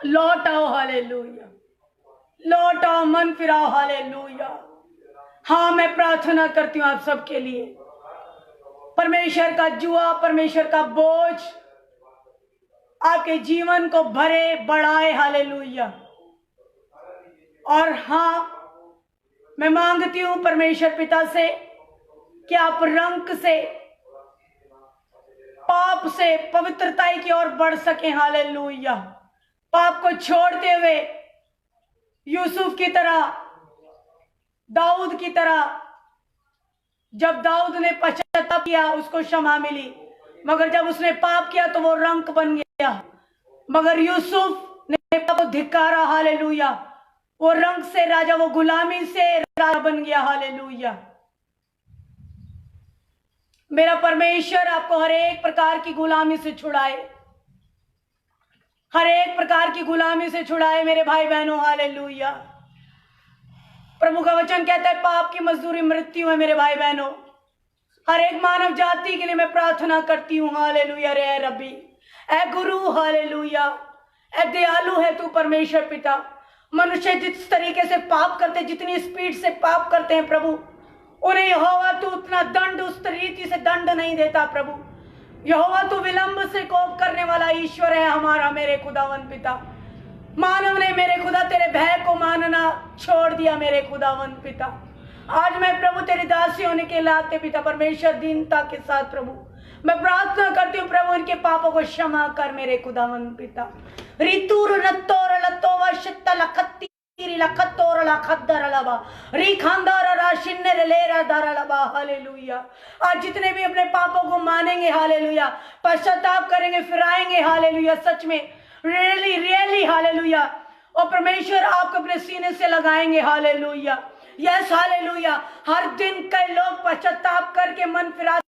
लौट आओ, हालेलुया, लौट आओ, मन फिराओ, हालेलुया। हाँ, मैं प्रार्थना करती हूँ आप सबके लिए, परमेश्वर का जुआ, परमेश्वर का बोझ आपके जीवन को भरे बढ़ाए, हालेलुया। और हाँ, मैं मांगती हूं परमेश्वर पिता से कि आप रंक से, पाप से पवित्रता की ओर बढ़ सके, हालेलुया। पाप को छोड़ते हुए यूसुफ की तरह, दाऊद की तरह, जब दाऊद ने पश्चाताप किया उसको क्षमा मिली, मगर जब उसने पाप किया तो वो रंक बन गया। मगर यूसुफ ने पाप को धिक्कारा, हालेलुया, वो रंक से राजा, वो गुलामी से राजा बन गया, हालेलुया। मेरा परमेश्वर आपको हर एक प्रकार की गुलामी से छुड़ाए, हर एक प्रकार की गुलामी से छुड़ाए मेरे भाई बहनों, हालेलुया। प्रभु का वचन कहता है पाप की मजदूरी मृत्यु है, मेरे भाई बहनों। हर एक मानव जाति के लिए मैं प्रार्थना करती हूँ, हालेलुया। रे रब्बी, ए गुरु, हालेलुया, ए दयालु है तू परमेश्वर पिता। मनुष्य जिस तरीके से पाप करते, जितनी स्पीड से पाप करते हैं प्रभु, उन्हें यहोवा तू उतना दंड, उस रीति से दंड नहीं देता प्रभु। यहोवा तू विलंब से कोप करने वाला ईश्वर है हमारा, मेरे खुदावन पिता। मानव ने मेरे खुदा तेरे भय को मानना छोड़ दिया, मेरे खुदावन पिता। आज मैं प्रभु तेरी दासी होने के लाते पिता परमेश्वर दीनता के साथ प्रभु मैं प्रार्थना करती हूँ प्रभु, इनके पापों को क्षमा कर मेरे खुदावन पिता। ऋतुर नत्तोर लत्तोवा शित्ता लखत्ती लखत्तोर लखद्दर लबा रिखांदार राशिन्नर लेरा दारा लबा, हालेलुया। आज जितने भी अपने पापों को मानेंगे, हालेलुया, पश्चाताप करेंगे, फिराएंगे, हालेलुया, सच में रियली रियली, हालेलुया, और परमेश्वर आपको अपने सीने से लगाएंगे, हालेलुया, यस, हालेलुया। हर दिन कई लोग पश्चाताप करके मन फिराते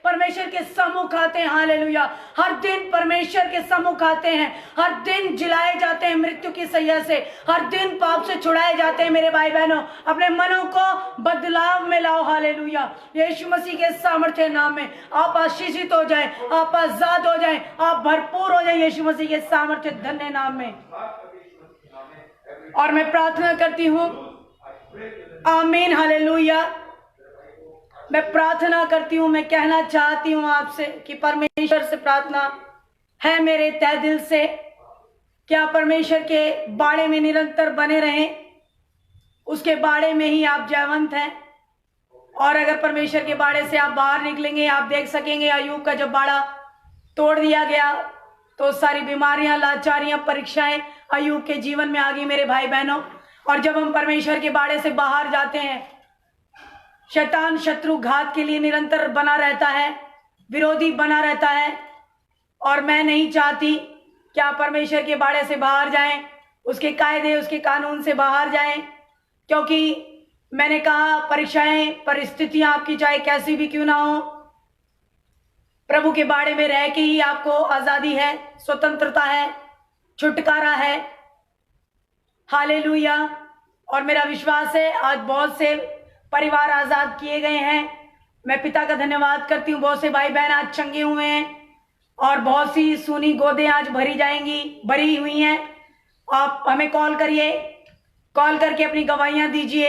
परमेश्वर के सम्मुख आते हैं, हालेलुया। हर दिन परमेश्वर के सम्मुख आते हैं, हर दिन जिलाए जाते हैं मृत्यु की सैया से, हर दिन पाप से छुड़ाए जाते हैं मेरे भाई बहनों। अपने मनों को बदलाव में लाओ, हालेलुया। यीशु मसीह के सामर्थ्य नाम में आप आशीषित हो जाएं, आप आजाद हो जाएं, आप भरपूर हो जाएं यीशु मसीह के सामर्थ्य धन्य नाम में। और मैं प्रार्थना करती हूँ, आमीन, हालेलुया। मैं प्रार्थना करती हूँ, मैं कहना चाहती हूँ आपसे कि परमेश्वर से प्रार्थना है मेरे तहे दिल से, क्या परमेश्वर के बाड़े में निरंतर बने रहें, उसके बाड़े में ही आप जयवंत हैं। और अगर परमेश्वर के बाड़े से आप बाहर निकलेंगे, आप देख सकेंगे अय्यूब का जब बाड़ा तोड़ दिया गया तो सारी बीमारियां, लाचारियां, परीक्षाएं अय्यूब के जीवन में आ गई मेरे भाई बहनों। और जब हम परमेश्वर के बाड़े से बाहर जाते हैं, शैतान शत्रु घात के लिए निरंतर बना रहता है, विरोधी बना रहता है। और मैं नहीं चाहती कि आप परमेश्वर के बाड़े से बाहर जाएं, उसके कायदे, उसके कानून से बाहर जाएं। क्योंकि मैंने कहा परीक्षाएं, परिस्थितियां आपकी चाहे कैसी भी क्यों ना हो, प्रभु के बाड़े में रह के ही आपको आजादी है, स्वतंत्रता है, छुटकारा है। हालेलुया। और मेरा विश्वास है आज बहुत से परिवार आजाद किए गए हैं। मैं पिता का धन्यवाद करती हूँ, बहुत से भाई बहन आज चंगे हुए हैं और बहुत सी सूनी गोदें आज भरी हुई हैं। आप हमें कॉल करिए, कॉल करके अपनी गवाहियां दीजिए,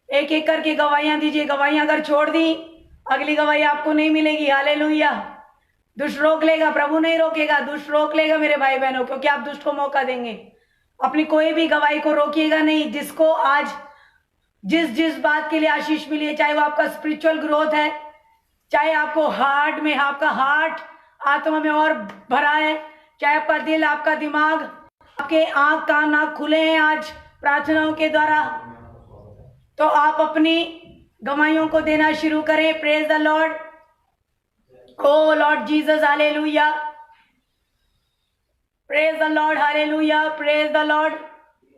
एक एक करके गवाहियां दीजिए। गवाहियां अगर छोड़ दी, अगली गवाही आपको नहीं मिलेगी। हालेलुया। दुष्ट रोक लेगा, प्रभु नहीं रोकेगा, दुष्ट रोक लेगा मेरे भाई बहनों, क्योंकि आप दुष्ट को मौका देंगे। अपनी कोई भी गवाही को रोकिएगा नहीं। जिसको आज जिस बात के लिए आशीष मिली है, चाहे वो आपका स्पिरिचुअल ग्रोथ है, चाहे आपको हार्ट में, आपका हार्ट आत्मा में और भरा है, चाहे आपका दिल, आपका दिमाग, आपके आंख कान नाक खुले हैं आज प्रार्थनाओं के द्वारा, तो आप अपनी गवाहियों को देना शुरू करें। Praise the Lord. O Lord Jesus, hallelujah. Praise the Lord, hallelujah. Praise the Lord.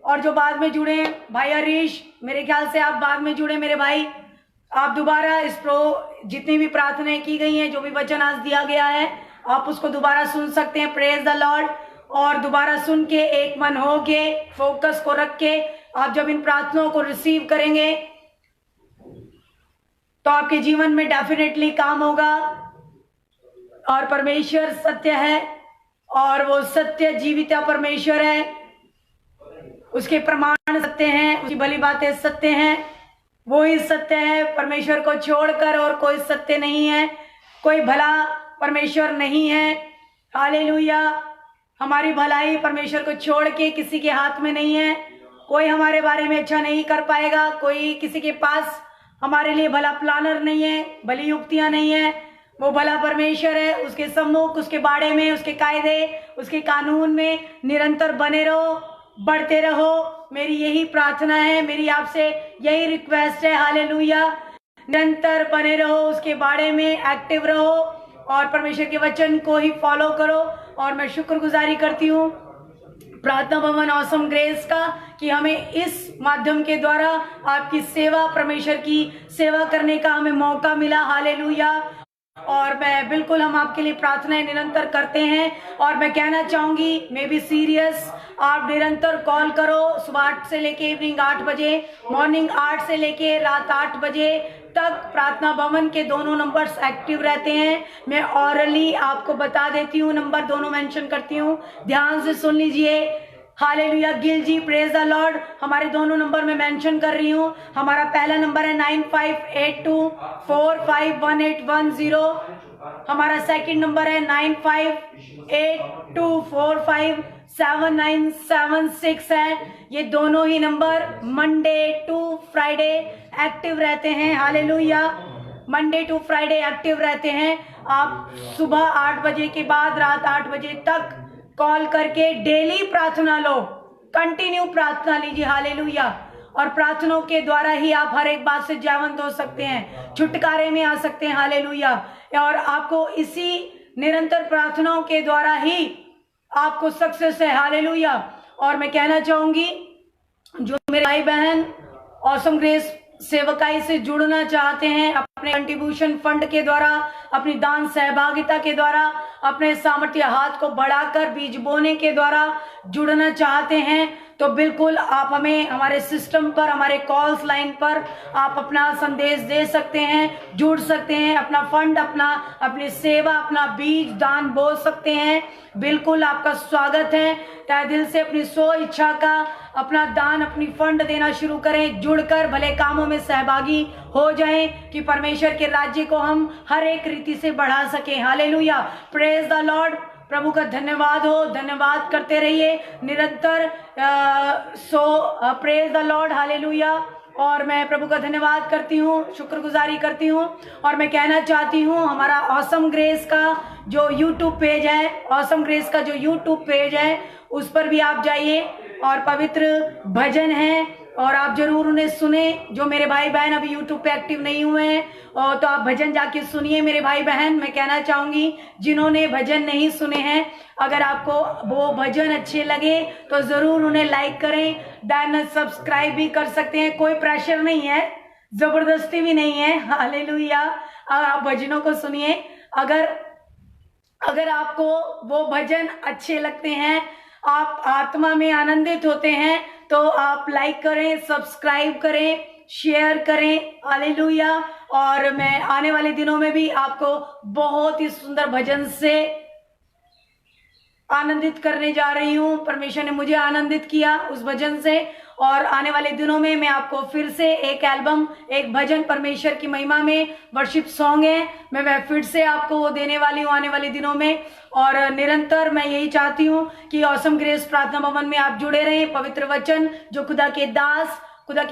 और जो बाद में जुड़े हैं, भाई हरीश, मेरे ख्याल से आप बाद में जुड़े मेरे भाई, आप दोबारा इस जितनी भी प्रार्थनाएं की गई हैं, जो भी वचन आज दिया गया है, आप उसको दोबारा सुन सकते हैं। Praise the Lord. और दोबारा सुन के एक मन हो के, फोकस को रख के आप जब इन प्रार्थनाओं को रिसीव करेंगे तो आपके जीवन में डेफिनेटली काम होगा। और परमेश्वर सत्य है और वो सत्य जीवित परमेश्वर है, उसके प्रमाण सत्य हैं, उसकी भली बातें सत्य हैं। वो ही सत्य है, परमेश्वर को छोड़कर और कोई सत्य नहीं है, कोई भला परमेश्वर नहीं है। हालेलुया। हमारी भलाई परमेश्वर को छोड़ के किसी के हाथ में नहीं है। कोई हमारे बारे में अच्छा नहीं कर पाएगा, कोई किसी के पास हमारे लिए भला प्लानर नहीं है, भली युक्तियां नहीं है। वो भला परमेश्वर है। उसके सम्मुख, उसके बाड़े में, उसके कायदे, उसके कानून में निरंतर बने रहो, बढ़ते रहो। मेरी यही प्रार्थना है, मेरी आपसे यही रिक्वेस्ट है। हालेलुया। निरंतर बने रहो, उसके बाड़े में एक्टिव रहो और परमेश्वर के वचन को ही फॉलो करो। और मैं शुक्रगुजारी करती हूँ प्रार्थना भवन ऑसम ग्रेस का कि हमें इस माध्यम के द्वारा आपकी सेवा, परमेश्वर की सेवा करने का हमें मौका मिला। हालेलुया। और मैं बिल्कुल, हम आपके लिए प्रार्थनाएं निरंतर करते हैं। और मैं कहना चाहूंगी, मे बी सीरियस, आप निरंतर कॉल करो। सुबह 8 से लेके इवनिंग 8 बजे, मॉर्निंग 8 से लेके रात 8 बजे तक प्रार्थना भवन के दोनों नंबर्स एक्टिव रहते हैं। मैं ऑरली आपको बता देती हूँ, नंबर दोनों मेंशन करती हूँ, ध्यान से सुन लीजिए। Hallelujah. Gill ji, praise the Lord. हमारे दोनों नंबर में मेंशन कर रही हूँ। हमारा पहला नंबर है 9582451810। हमारा सेकंड नंबर है 9582457976 है। ये दोनों ही number Monday to Friday active रहते हैं। Hallelujah. Monday to Friday active रहते हैं। आप सुबह 8 बजे के बाद रात 8 बजे तक कॉल करके डेली प्रार्थना लो, कंटिन्यू प्रार्थना लीजिए। हालेलुया। और प्रार्थनाओं के द्वारा ही आप हर एक बात से जयवंत हो सकते हैं, छुटकारे में आ सकते हैं। हालेलुया। और आपको इसी निरंतर प्रार्थनाओं के द्वारा ही आपको सक्सेस है। हालेलुया। और मैं कहना चाहूंगी, जो मेरे भाई बहन ऑसम ग्रेस सेवकाई से जुड़ना चाहते हैं, अपने कंट्रीब्यूशन फंड के द्वारा, अपनी दान सहभागिता के द्वारा, अपने सामर्थ्य हाथ को बढ़ाकर बीज बोने के द्वारा जुड़ना चाहते हैं, तो बिल्कुल आप हमें हमारे सिस्टम पर, हमारे कॉल्स लाइन पर आप अपना संदेश दे सकते हैं, जुड़ सकते हैं, अपना फंड, अपनी सेवा, अपना बीज दान बो सकते हैं। बिल्कुल आपका स्वागत है। तहे दिल से अपनी स्व इच्छा का अपना दान, अपनी फंड देना शुरू करें, जुड़कर भले कामों में सहभागी हो जाएं कि परमेश्वर के राज्य को हम हर एक रीति से बढ़ा सकें। हालेलुया। Praise the Lord. प्रभु का धन्यवाद हो, धन्यवाद करते रहिए निरंतर। Praise the Lord. हालेलुया। और मैं प्रभु का धन्यवाद करती हूँ, शुक्रगुजारी करती हूँ। और मैं कहना चाहती हूँ, हमारा ऑसम ग्रेस का जो यूट्यूब पेज है, ऑसम ग्रेस का जो यूट्यूब पेज है, उस पर भी आप जाइए और पवित्र भजन है, और आप जरूर उन्हें सुने। जो मेरे भाई बहन अभी यूट्यूब पे एक्टिव नहीं हुए हैं और तो आप भजन जाके सुनिए मेरे भाई बहन। मैं कहना चाहूंगी जिन्होंने भजन नहीं सुने हैं, अगर आपको वो भजन अच्छे लगे तो जरूर उन्हें लाइक करें, देन सब्सक्राइब भी कर सकते हैं। कोई प्रेशर नहीं है, जबरदस्ती भी नहीं है। हालेलुया। आप भजनों को सुनिए। अगर आपको वो भजन अच्छे लगते हैं, आप आत्मा में आनंदित होते हैं, तो आप लाइक करें, सब्सक्राइब करें, शेयर करें। हालेलुया। और मैं आने वाले दिनों में भी आपको बहुत ही सुंदर भजन से आनंदित करने जा रही हूं। परमेश्वर ने मुझे आनंदित किया उस भजन से, और आने वाले दिनों में मैं आपको फिर से एक एल्बम, एक भजन परमेश्वर की महिमा में वर्शिप सॉन्ग है, मैं फिर से आपको वो देने वाली हूँ आने वाले दिनों में। और निरंतर मैं यही चाहती हूँ कि ऑसम ग्रेस प्रार्थना भवन में आप जुड़े रहें। पवित्र वचन जो खुदा के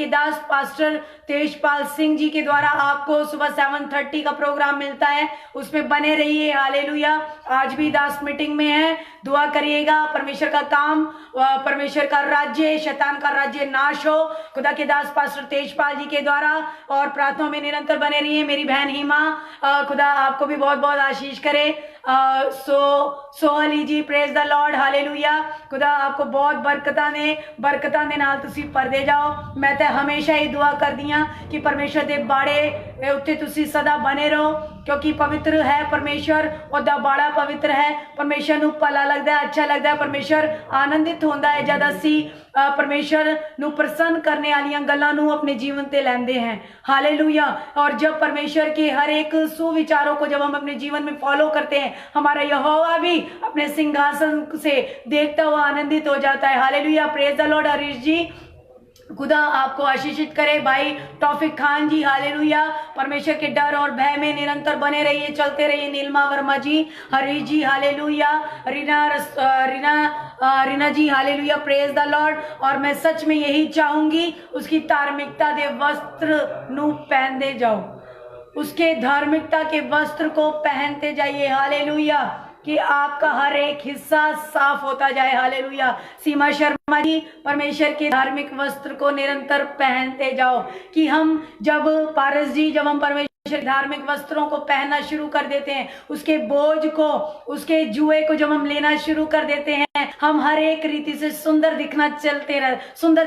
दास पास्टर तेजपाल सिंह जी के द्वारा आपको सुबह 7:30 का प्रोग्राम मिलता है, उसमें बने रहिए। हालेलुया। आज भी दास मीटिंग में है, दुआ करिएगा। परमेश्वर का काम, परमेश्वर का राज्य, शैतान का राज्य नाश हो खुदा के दास पास्टर तेजपाल जी के द्वारा। और प्रार्थना में निरंतर बने रहिए। मेरी बहन हिमा, खुदा आपको भी बहुत बहुत आशीष करे। सोहली जी, प्रेज द लॉर्ड। हालेलुया। खुदा आपको बहुत बरकतां दे नाल तुसी परदे जाओ। मैं तो हमेशा ही दुआ कर दियां कि परमेश्वर दे बाड़े उत्ते तुसी सदा बने रहो, क्योंकि पवित्र है परमेश्वर, ओदा बाड़ा पवित्र है। परमेश्वर नू भला लगता है, अच्छा लगता है। परमेश्वर आनंदित होता है जब असी परमेश्वर नू प्रसन्न करने वालियां गल्लां नू अपने जीवन ते लैंदे हैं। हालेलुया। और जब परमेश्वर के हर एक सुविचारों को जब हम अपने जीवन में फॉलो करते हैं, हमारा यहोवा भी अपने सिंहासन से देखता हुआ आनंदित हो जाता है। Hallelujah. Praise the Lord. Harish ji, खुदा आपको आशीषित करे। भाई तौफिक खान जी, हालेलुया। परमेश्वर के डर और भय में निरंतर बने रहिए, चलते रहिए। Neelma Verma ji, Hari ji, hallelujah. Reena ji, hallelujah. Praise the Lord. और मैं सच में यही चाहूंगी, उसकी धार्मिकता दे वस्त्र नू पहनते जाओ, उसके धार्मिकता के वस्त्र को पहनते जाइए। हालेलुया। कि आपका हर एक हिस्सा साफ होता जाए। हालेलुया। सीमा शर्मा जी, परमेश्वर के धार्मिक वस्त्र को निरंतर पहनते जाओ। कि हम जब पारस जी, जब हम परमेश्वर धार्मिक वस्त्रों को पहनना शुरू कर देते हैं, उसके बोझ को, उसके जुए को जब हम लेना शुरू कर देते हैं, हम हर एक रीति से सुंदर दिखना सुंदर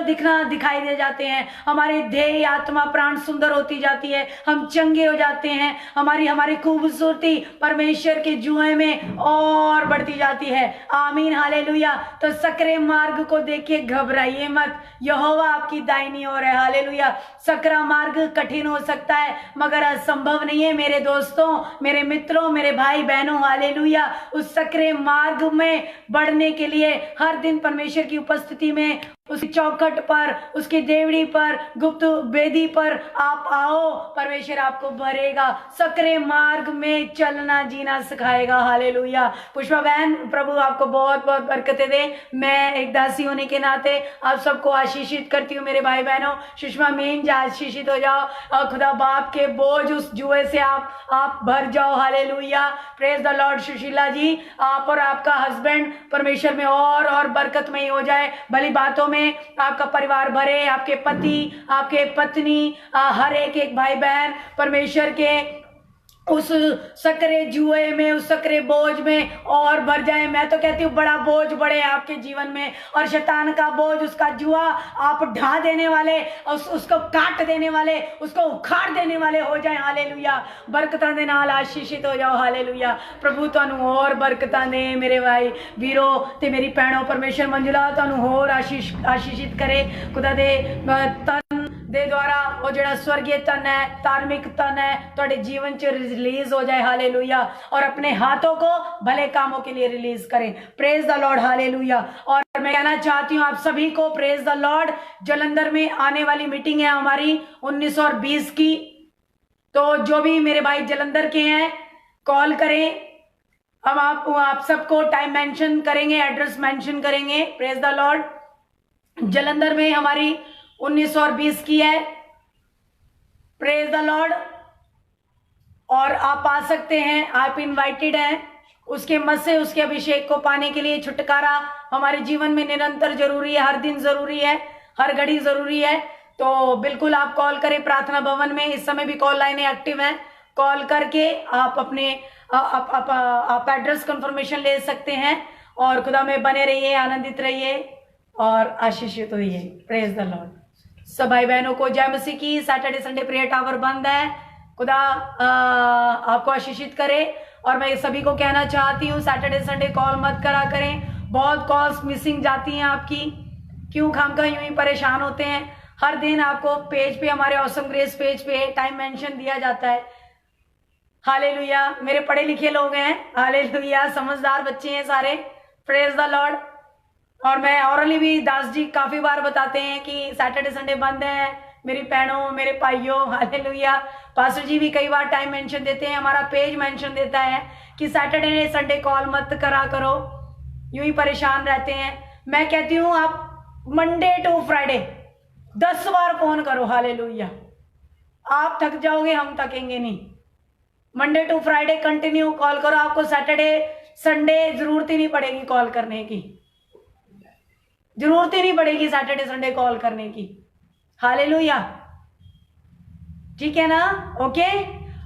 दिखना दिखाई दे जाते हैं। हमारे देह, आत्मा, प्राण सुंदर होती जाती है, हम चंगे हो जाते हैं। हमारी खूबसूरती परमेश्वर के जुए में और बढ़ती जाती है। आमीन। हालेलुया। तो सकरे मार्ग को देखिए, घबराइए मत, यहोवा आपकी दाहिनी ओर है। हालेलुया। सकरा मार्ग कठिन हो सकता है, मगर असंभव नहीं है मेरे दोस्तों, मेरे मित्रों, मेरे भाई बहनों। हालेलुया। उस सकरे मार्ग में बढ़ने के लिए हर दिन परमेश्वर की उपस्थिति में, उसकी चौखट पर, उसकी देवड़ी पर, गुप्त वेदी पर आप आओ, परमेश्वर आपको भरेगा, सकरे मार्ग में चलना जीना सिखाएगा। हालेलुया। पुष्पा बहन, प्रभु आपको बहुत बहुत बरकतें दे। मैं एक दासी होने के नाते आप सबको आशीषित करती हूँ मेरे भाई बहनों। सुषमा मीन जी, आशीषित हो जाओ और खुदा बाप के बोझ उस जुए से आप भर जाओ। Hallelujah. Praise the Lord. Sushila ji, आप और आपका हस्बैंड परमेश्वर में और बरकतमय हो जाए। भली बातों में आपका परिवार भरे, आपके पति, आपके पत्नी, हर एक भाई बहन परमेश्वर के उस सकरे जुए में, उस सकरे बोझ में और भर जाए। मैं तो कहती हूँ बड़ा बोझ बढ़े आपके जीवन में, और शैतान का बोझ, उसका जुआ आप ढा देने वाले, उसको काट देने वाले, उसको उखाड़ देने वाले हो जाए। हालेलुया। बरकतां दे नाल आशीषित हो जाओ। हालेलुया। प्रभु तुहानू और बरकतां दे मेरे भाई वीरो ते मेरी भैणों। परमेश्वर मंजुला तुहानू और आशीषित करे। खुदा दे तन दे द्वारा वो जड़ा स्वर्गीय तन है, धार्मिक तन है, थोड़े जीवन च रिलीज हो जाए। हालेलुया। और अपने हाथों को भले कामों के लिए रिलीज करें। Praise the Lord. हालेलुया। और मैं कहना चाहती हूँ आप सभी को, प्रेज द लॉर्ड। जलंधर में आने वाली मीटिंग है हमारी 19 और 20 की, तो जो भी मेरे भाई जलंधर के हैं कॉल करें। हम आप सबको टाइम मेंशन करेंगे, एड्रेस मेंशन करेंगे। Praise the Lord. जलंधर में हमारी 19 और 20 की है। Praise the Lord. और आप आ सकते हैं, आप इनवाइटेड हैं। उसके मत से, उसके अभिषेक को पाने के लिए, छुटकारा हमारे जीवन में निरंतर जरूरी है, हर दिन जरूरी है, हर घड़ी जरूरी है। तो बिल्कुल आप कॉल करें प्रार्थना भवन में, इस समय भी कॉल लाइनें एक्टिव हैं। कॉल करके आप अपने आप एड्रेस कंफर्मेशन ले सकते हैं और खुदा में बने रहिए, आनंदित रहिए और आशीषित होइए। Praise the Lord. सब भाई बहनों को जय मसीह की। सैटरडे संडे प्रेयर टावर बंद है। खुदा आपको आशीषित करे। और मैं सभी को कहना चाहती हूँ सैटरडे संडे कॉल मत करा करें। बहुत कॉल्स मिसिंग जाती हैं आपकी, क्यों खामखा यूं ही परेशान होते हैं। हर दिन आपको पेज पे, हमारे ऑसम ग्रेस पेज पे टाइम मेंशन दिया जाता है। हालेलुया, मेरे पढ़े लिखे लोग हैं, हालेलुया, समझदार बच्चे हैं सारे। Praise the Lord. और मैं औरली भी दास जी काफी बार बताते हैं कि सैटरडे संडे बंद है मेरी बहनों, मेरे भाइयों, हालेलुया। पास्टर जी भी कई बार टाइम मेंशन देते हैं, हमारा पेज मेंशन देता है कि सैटरडे संडे कॉल मत करा करो, यूं ही परेशान रहते हैं। मैं कहती हूं आप मंडे टू फ्राइडे 10 बार फोन करो, हालेलुया। आप थक जाओगे, हम थकेंगे नहीं। Monday to Friday continue call करो, आपको सैटरडे संडे जरूरत ही नहीं पड़ेगी कॉल करने की, जरूरत ही नहीं पड़ेगी सैटरडे संडे कॉल करने की। हालेलुया, ठीक है ना? ओके।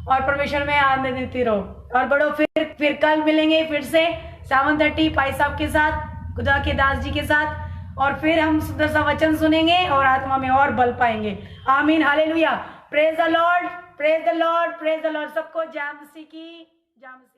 और परमेश्वर में आनंदित रहो और बढ़ो। फिर कल मिलेंगे फिर से 7:30 भाई साहब के साथ, खुदा के दास जी के साथ, और फिर हम सुंदर सा वचन सुनेंगे और आत्मा में और बल पाएंगे। आमीन, hallelujah. Praise the Lord, praise the Lord, praise the Lord. सबको जय मसीह की, जय मसीह।